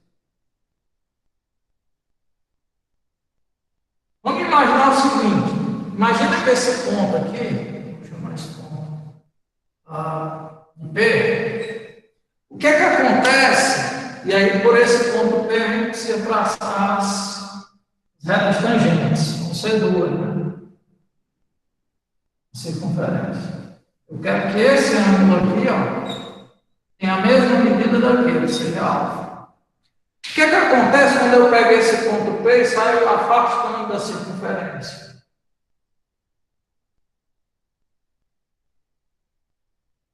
Vamos imaginar o seguinte, imagina que esse ponto aqui, vou chamar esse ponto B, o que é que acontece? E aí por esse ponto B a gente precisa traçar as retas tangentes, vão ser duas, né? Circunferência. Eu quero que esse ângulo aqui, ó, tenha a mesma medida daquele, seja alfa. O que é que acontece quando eu pego esse ponto P e saio afastando da circunferência?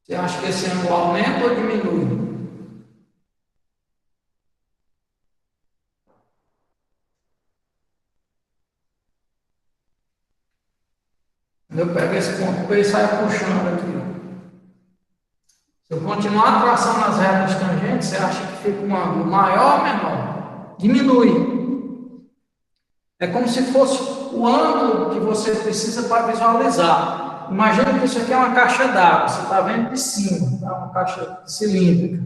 Você acha que esse ângulo aumenta ou diminui? Eu pego esse ponto P e saio puxando aqui. Se eu continuar traçando as retas tangentes, você acha que fica um ângulo maior ou menor? Diminui. É como se fosse o ângulo que você precisa para visualizar. Imagina que isso aqui é uma caixa d'água, você está vendo de cima, tá? Uma caixa cilíndrica.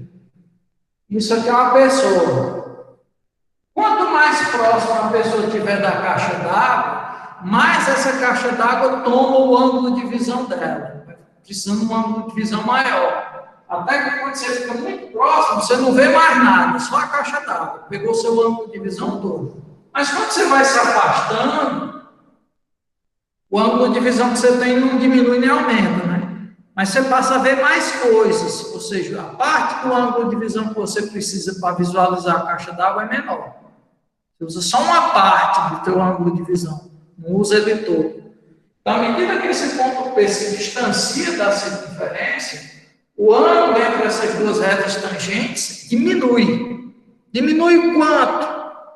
Isso aqui é uma pessoa. Quanto mais próximo a pessoa estiver da caixa d'água, mais essa caixa d'água toma o ângulo de visão dela, precisando de um ângulo de visão maior. Até que quando você fica muito próximo, você não vê mais nada, só a caixa d'água, pegou seu ângulo de visão todo. Mas quando você vai se afastando, o ângulo de visão que você tem não diminui nem aumenta, né? Mas você passa a ver mais coisas, ou seja, a parte do ângulo de visão que você precisa para visualizar a caixa d'água é menor. Você usa só uma parte do teu ângulo de visão. Não usa ele todo. Então, à medida que esse ponto P se distancia da circunferência, o ângulo entre essas duas retas tangentes diminui. Diminui quanto?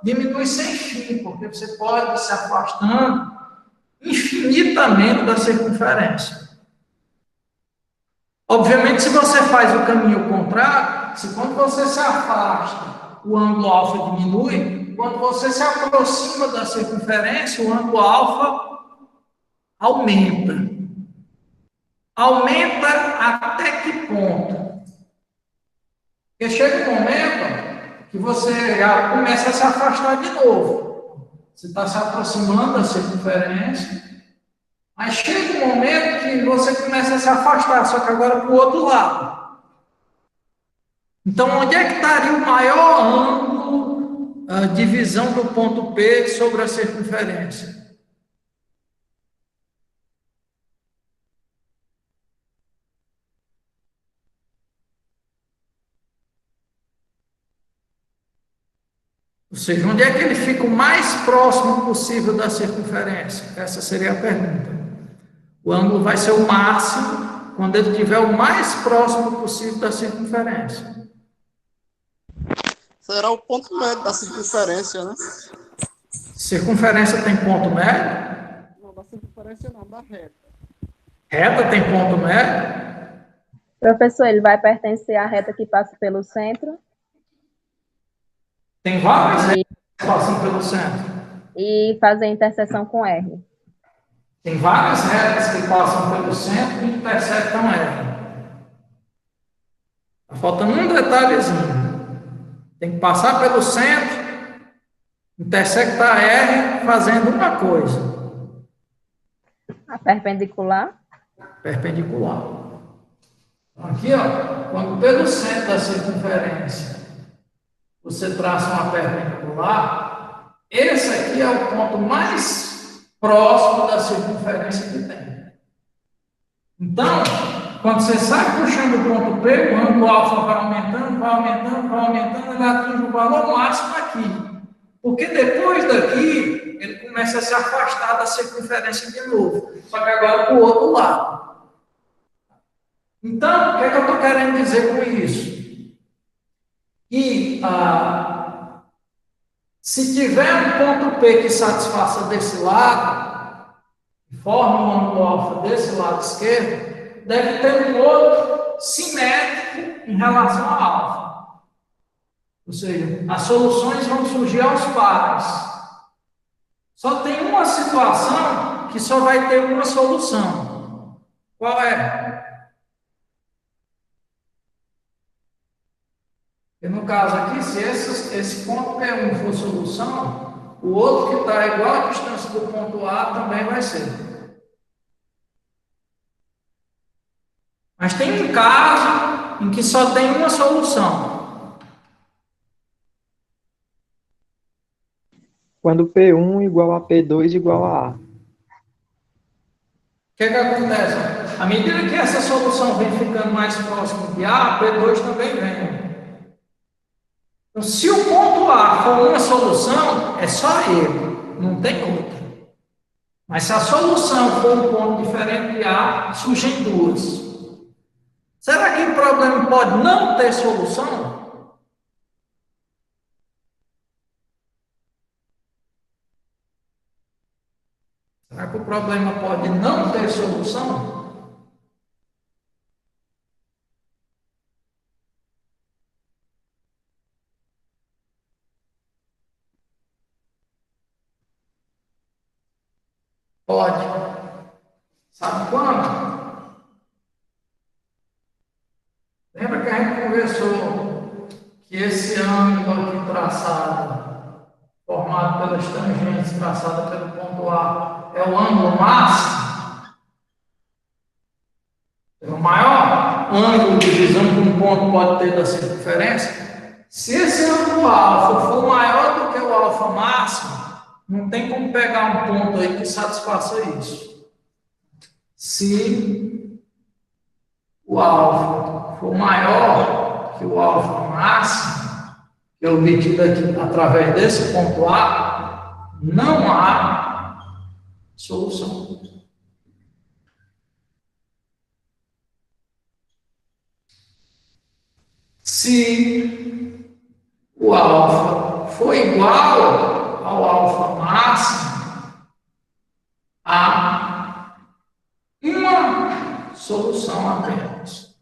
Diminui sem fim, porque você pode ir se afastando infinitamente da circunferência. Obviamente, se você faz o caminho contrário, se quando você se afasta, o ângulo alfa diminui, quando você se aproxima da circunferência, o ângulo alfa aumenta. Aumenta até que ponto? Porque chega um momento que você já começa a se afastar de novo. Você está se aproximando da circunferência, mas chega um momento que você começa a se afastar, só que agora para o outro lado. Então, onde é que estaria o maior ângulo de visão do ponto P sobre a circunferência? Ou seja, onde é que ele fica o mais próximo possível da circunferência? Essa seria a pergunta. O ângulo vai ser o máximo quando ele estiver o mais próximo possível da circunferência. Será o ponto médio da circunferência, né? Circunferência tem ponto médio? Não, da circunferência não, da reta. Reta tem ponto médio? Professor, ele vai pertencer à reta que passa pelo centro? Tem várias retas que passam pelo centro. E fazer interseção com R. Tem várias retas que passam pelo centro e intersectam R. Está faltando um detalhezinho. Tem que passar pelo centro, intersectar R, fazendo uma coisa. A perpendicular? Perpendicular. Aqui, ó, quando pelo centro da circunferência você traça uma perpendicular, esse aqui é o ponto mais próximo da circunferência que tem. Então, quando você sai puxando o ponto P, o ângulo alfa vai aumentando, vai aumentando, vai aumentando, ele atinge o valor máximo aqui. Porque depois daqui, ele começa a se afastar da circunferência de novo, só que agora para o outro lado. Então, o que é que eu estou querendo dizer com isso? Que se tiver um ponto P que satisfaça desse lado, que forma um ângulo alfa desse lado esquerdo, deve ter um outro simétrico em relação a alfa. Ou seja, as soluções vão surgir aos pares. Só tem uma situação que só vai ter uma solução. Qual é? E no caso aqui, se esse ponto P1 for solução, o outro que está igual à distância do ponto A também vai ser. Mas tem um caso em que só tem uma solução. Quando P1 igual a P2 igual a A. O que acontece? À medida que essa solução vem ficando mais próxima de A, P2 também vem. Então, se o ponto A for uma solução, é só ele, não tem outro. Mas se a solução for um ponto diferente de A, surgem duas. Será que o problema pode não ter solução? Será que o problema pode não ter solução? Pode. Sabe quando? Lembra que a gente conversou que esse ângulo aqui traçado, formado pelas tangentes traçadas pelo ponto A, é o ângulo máximo? É o maior ângulo de visão que um ponto pode ter da circunferência? Se esse ângulo alfa for maior do que o alfa máximo, não tem como pegar um ponto aí que satisfaça isso. Se o alfa for maior que o alfa máximo, que é obtido aqui através desse ponto A, não há solução. Se o alfa for igual ao alfa máximo, há uma solução apenas.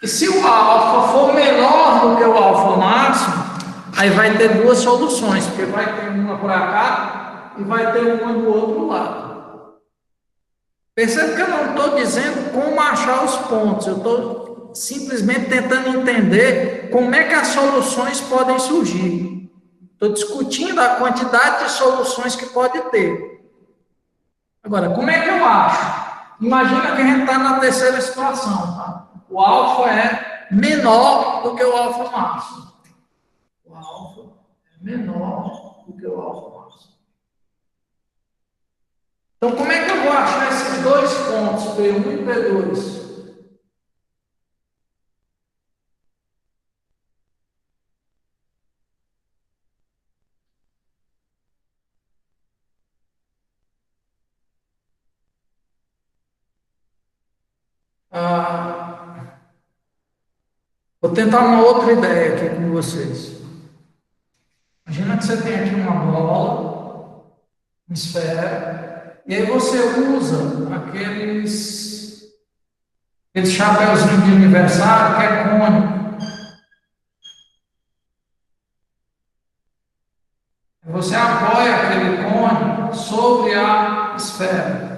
E se o alfa for menor do que o alfa máximo, aí vai ter duas soluções, porque vai ter uma para cá e vai ter uma do outro lado. Percebe que eu não estou dizendo como achar os pontos, eu estou simplesmente tentando entender como é que as soluções podem surgir. Estou discutindo a quantidade de soluções que pode ter. Agora, como é que eu acho? Imagina que a gente está na terceira situação, tá? O alfa é menor do que o alfa máximo. O alfa é menor do que o alfa máximo. Então, como é que eu vou achar esses dois pontos, P1 e P2? Vou tentar uma outra ideia aqui com vocês. Imagina que você tem aqui uma bola, uma esfera, e aí você usa aqueles chapéuzinhos de aniversário que é cônico. Você apoia aquele cone sobre a esfera.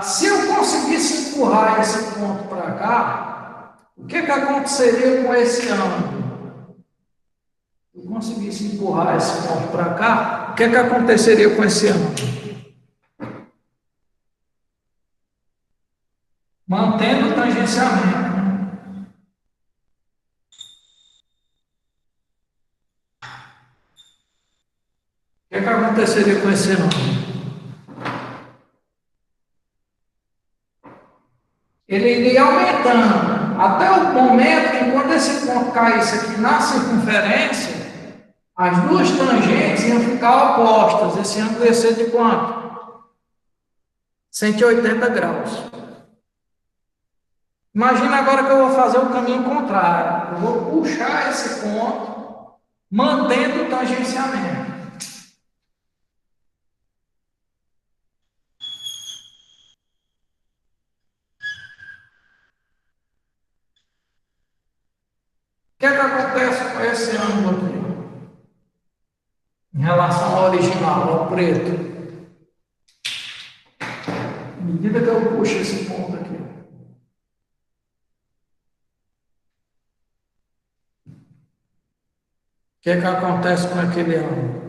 Se eu conseguisse empurrar esse ponto para cá, o que aconteceria com esse ângulo? Se eu conseguisse empurrar esse ponto para cá, o que aconteceria com esse ângulo? Mantendo o tangenciamento. O que aconteceria com esse ângulo? ele iria aumentando, até o momento que quando esse ponto caísse aqui na circunferência, as duas tangentes iam ficar opostas. Esse ângulo ia ser de quanto? 180 graus. Imagina agora que eu vou fazer o caminho contrário. Eu vou puxar esse ponto, mantendo o tangenciamento. O que é que acontece com esse ângulo aqui? Em relação ao original, ao preto. À medida que eu puxo esse ponto aqui. O que é que acontece com aquele ângulo?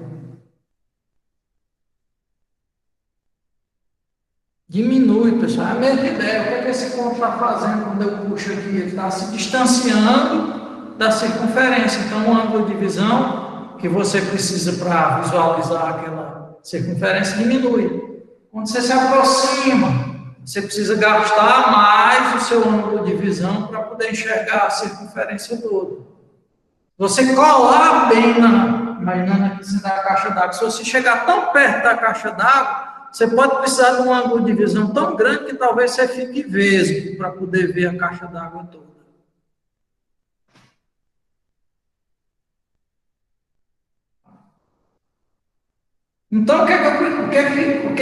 Diminui, pessoal. É a mesma ideia. O que é que esse ponto está fazendo quando eu puxo aqui? Ele está se distanciando da circunferência. Então, o ângulo de visão que você precisa para visualizar aquela circunferência diminui. Quando você se aproxima, você precisa gastar mais o seu ângulo de visão para poder enxergar a circunferência toda. Você colar bem imaginando aqui dentro da caixa d'água, se você chegar tão perto da caixa d'água, você pode precisar de um ângulo de visão tão grande que talvez você fique vesgo para poder ver a caixa d'água toda. Então, o que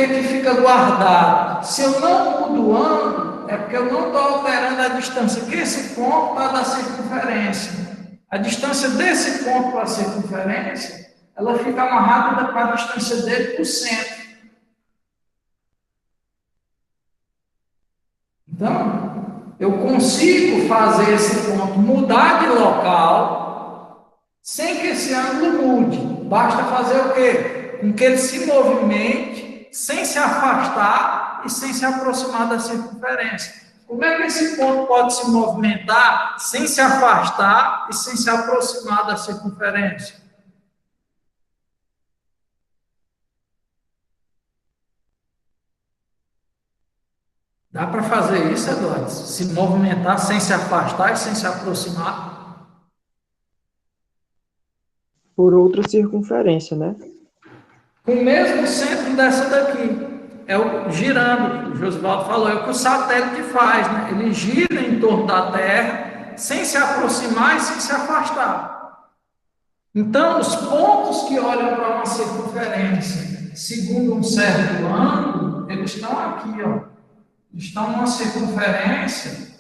é que fica guardado? Se eu não mudo o ângulo, é porque eu não estou alterando a distância, que esse ponto está da circunferência. A distância desse ponto para a circunferência, ela fica amarrada para a distância dele para o centro. Então, eu consigo fazer esse ponto mudar de local sem que esse ângulo mude. Basta fazer o quê? Com que ele se movimente sem se afastar e sem se aproximar da circunferência. Como é que esse ponto pode se movimentar sem se afastar e sem se aproximar da circunferência? Dá para fazer isso, Eduardo? Se movimentar sem se afastar e sem se aproximar? Por outra circunferência, né? Com o mesmo centro dessa daqui. É o girando, o Josivaldo falou, é o que o satélite faz, né? Ele gira em torno da Terra sem se aproximar e sem se afastar. Então, os pontos que olham para uma circunferência segundo um certo ângulo, eles estão aqui, ó. Estão numa circunferência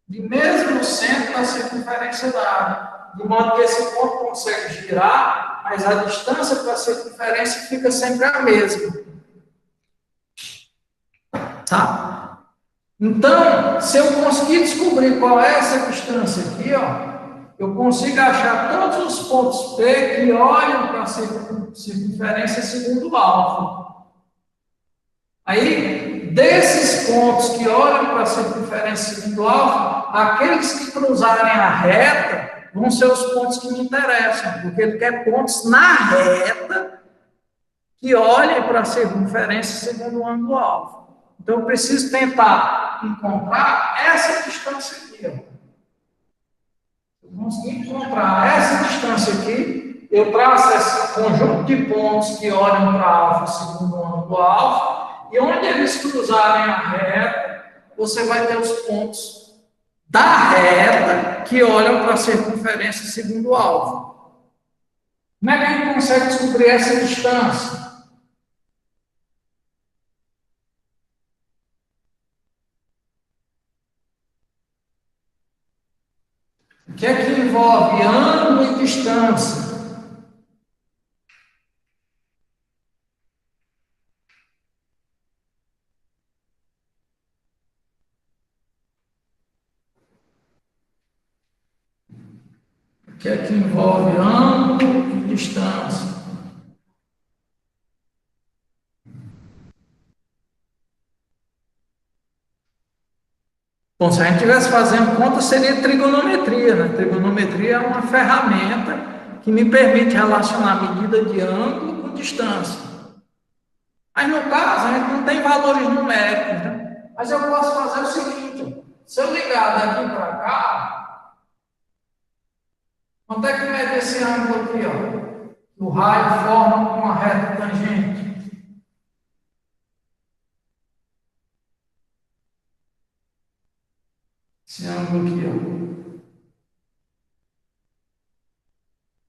de mesmo centro da circunferência dada, de modo que esse ponto consegue girar, mas a distância para a circunferência fica sempre a mesma. Tá? Então, se eu conseguir descobrir qual é essa distância aqui, ó, eu consigo achar todos os pontos P que olham para a circunferência segundo o alfa. Aí, desses pontos que olham para a circunferência segundo o alfa, aqueles que cruzarem a reta vão ser os pontos que me interessam, porque ele quer pontos na reta que olhem para a circunferência segundo o ângulo alfa. Então, eu preciso tentar encontrar essa distância aqui. Ó. Eu consegui encontrar essa distância aqui, eu traço esse conjunto de pontos que olham para alfa segundo o ângulo alfa, e onde eles cruzarem a reta, você vai ter os pontos da reta que olham para a circunferência segundo o alfa. Como é que a gente consegue descobrir essa distância? O que é que envolve ângulo e distância? O que é que envolve ângulo e distância? Bom, se a gente estivesse fazendo conta, seria trigonometria, né? Trigonometria é uma ferramenta que me permite relacionar medida de ângulo com distância. Mas, no caso, a gente não tem valores numéricos, né? Mas eu posso fazer o seguinte, Se eu ligar daqui para cá, quanto é que mede esse ângulo aqui, ó? O raio forma uma reta tangente. Esse ângulo aqui,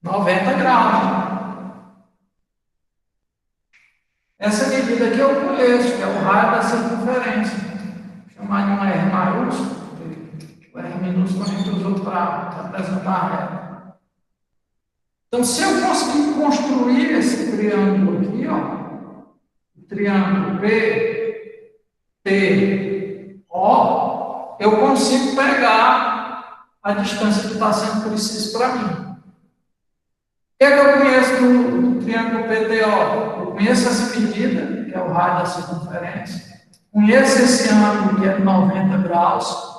ó. 90 graus. Essa medida aqui eu conheço, que é o raio da circunferência. Vou chamar de um R maiúsculo. O R minúsculo a gente usou para representar a reta. Então, se eu conseguir construir esse triângulo aqui, ó, o triângulo P, T, O, eu consigo pegar a distância que está sendo precisa para mim. O que é que eu conheço do triângulo PTO? Eu conheço essa medida, que é o raio da circunferência. Conheço esse ângulo, que é 90 graus.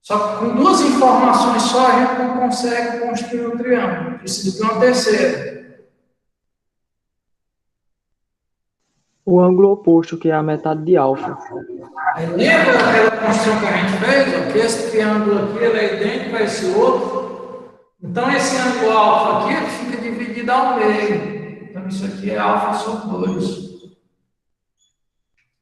Só que com duas informações só, a gente não consegue construir um triângulo. Precisa de uma terceira. O ângulo oposto, que é a metade de alfa. Aí lembra daquela construção que a gente fez? Ó, que esse triângulo aqui ele é idêntico a esse outro. Então, esse ângulo alfa aqui ele fica dividido ao meio. Então, isso aqui é alfa sobre 2.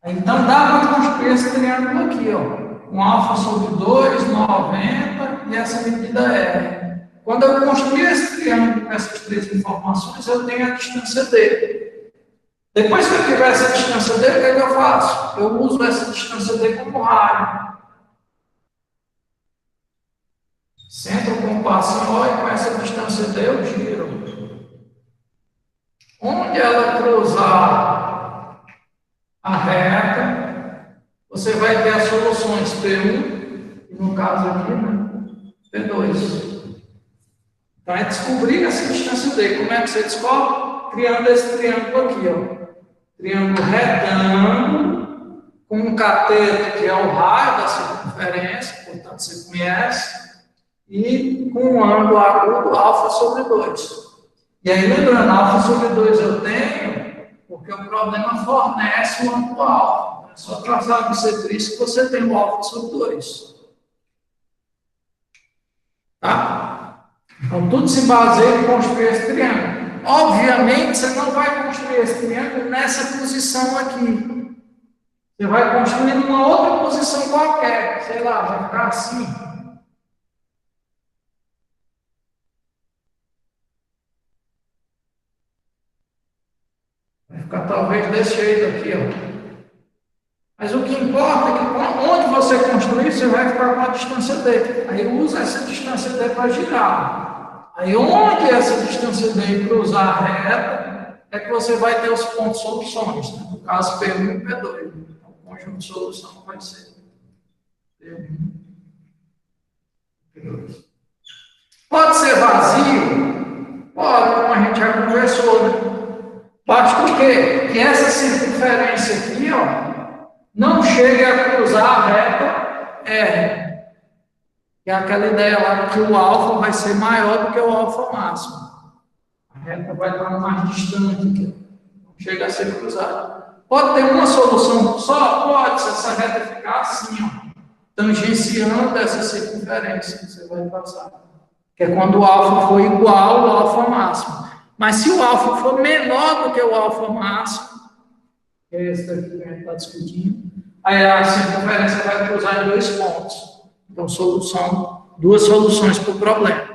Então, dá para construir esse triângulo aqui, ó. Um alfa sobre 2, 90, e essa medida R. Quando eu construir esse triângulo com essas três informações, eu tenho a distância D. Depois que eu tiver essa distância D, o que é que eu faço? Eu uso essa distância D como raio. Centro com o passo em O e com essa distância D eu giro. Onde ela cruzar a reta, você vai ter as soluções P1, e no caso aqui, né, P2. Então, é descobrir essa distância D. Como é que você descobre? Criando esse triângulo aqui, ó. Triângulo retângulo, com um cateto, que é o raio da circunferência, portanto, você conhece, e com um ângulo agudo, alfa sobre 2. E aí, lembrando, alfa sobre 2 eu tenho, porque o problema fornece o ângulo alfa. É só traçar a bissetriz que você tem o alfa sobre 2. Tá? Então, tudo se baseia em construir esse triângulo. Obviamente, você não vai construir esse triângulo nessa posição aqui. Você vai construir numa outra posição qualquer. Sei lá, vai ficar assim. Vai ficar talvez desse jeito aqui, ó. Mas o que importa é que onde você construir, você vai ficar com a distância D. Aí usa essa distância D para girar. Aí onde essa distância D cruzar a reta, é que você vai ter os pontos soluções. Né? No caso, P1 e P2. Então, o conjunto de solução vai ser P1 e P2. Pode ser vazio? Pode, como a gente já conversou, né? Basta o quê? Que essa circunferência aqui, ó, não chegue a cruzar a reta R. Que é aquela ideia lá que o alfa vai ser maior do que o alfa máximo. A reta vai estar mais distante aqui. Não chega a ser cruzada. Pode ter uma solução só? Pode, se essa reta ficar assim, ó, tangenciando essa circunferência que você vai passar. Que é quando o alfa for igual ao alfa máximo. Mas se o alfa for menor do que o alfa máximo, que é esse daqui que a gente está discutindo, aí a circunferência vai cruzar em 2 pontos. Então, duas soluções para o problema.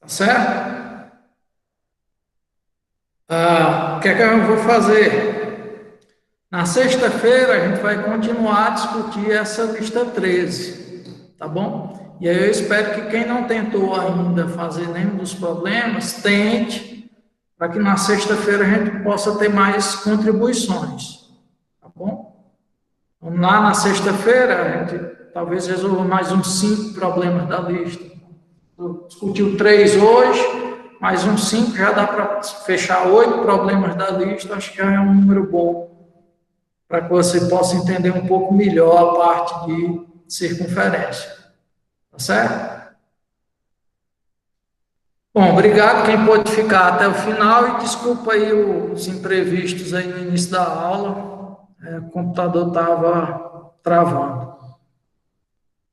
Tá certo? O que é que eu vou fazer? Na sexta-feira, a gente vai continuar a discutir essa lista 13. Tá bom? E aí eu espero que quem não tentou ainda fazer nenhum dos problemas, tente, para que na sexta-feira a gente possa ter mais contribuições. Tá bom? Então, lá na sexta-feira, a gente talvez resolva mais uns 5 problemas da lista. Discutiu 3 hoje, mais uns 5, já dá para fechar 8 problemas da lista, acho que é um número bom, para que você possa entender um pouco melhor a parte de circunferência. Tá certo? Bom, obrigado quem pôde ficar até o final e desculpa aí os imprevistos aí no início da aula. O computador estava travando.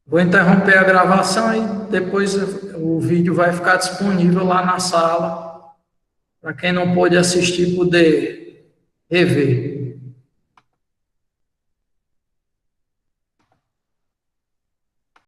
Vou interromper a gravação e depois o vídeo vai ficar disponível lá na sala para quem não pôde assistir poder rever.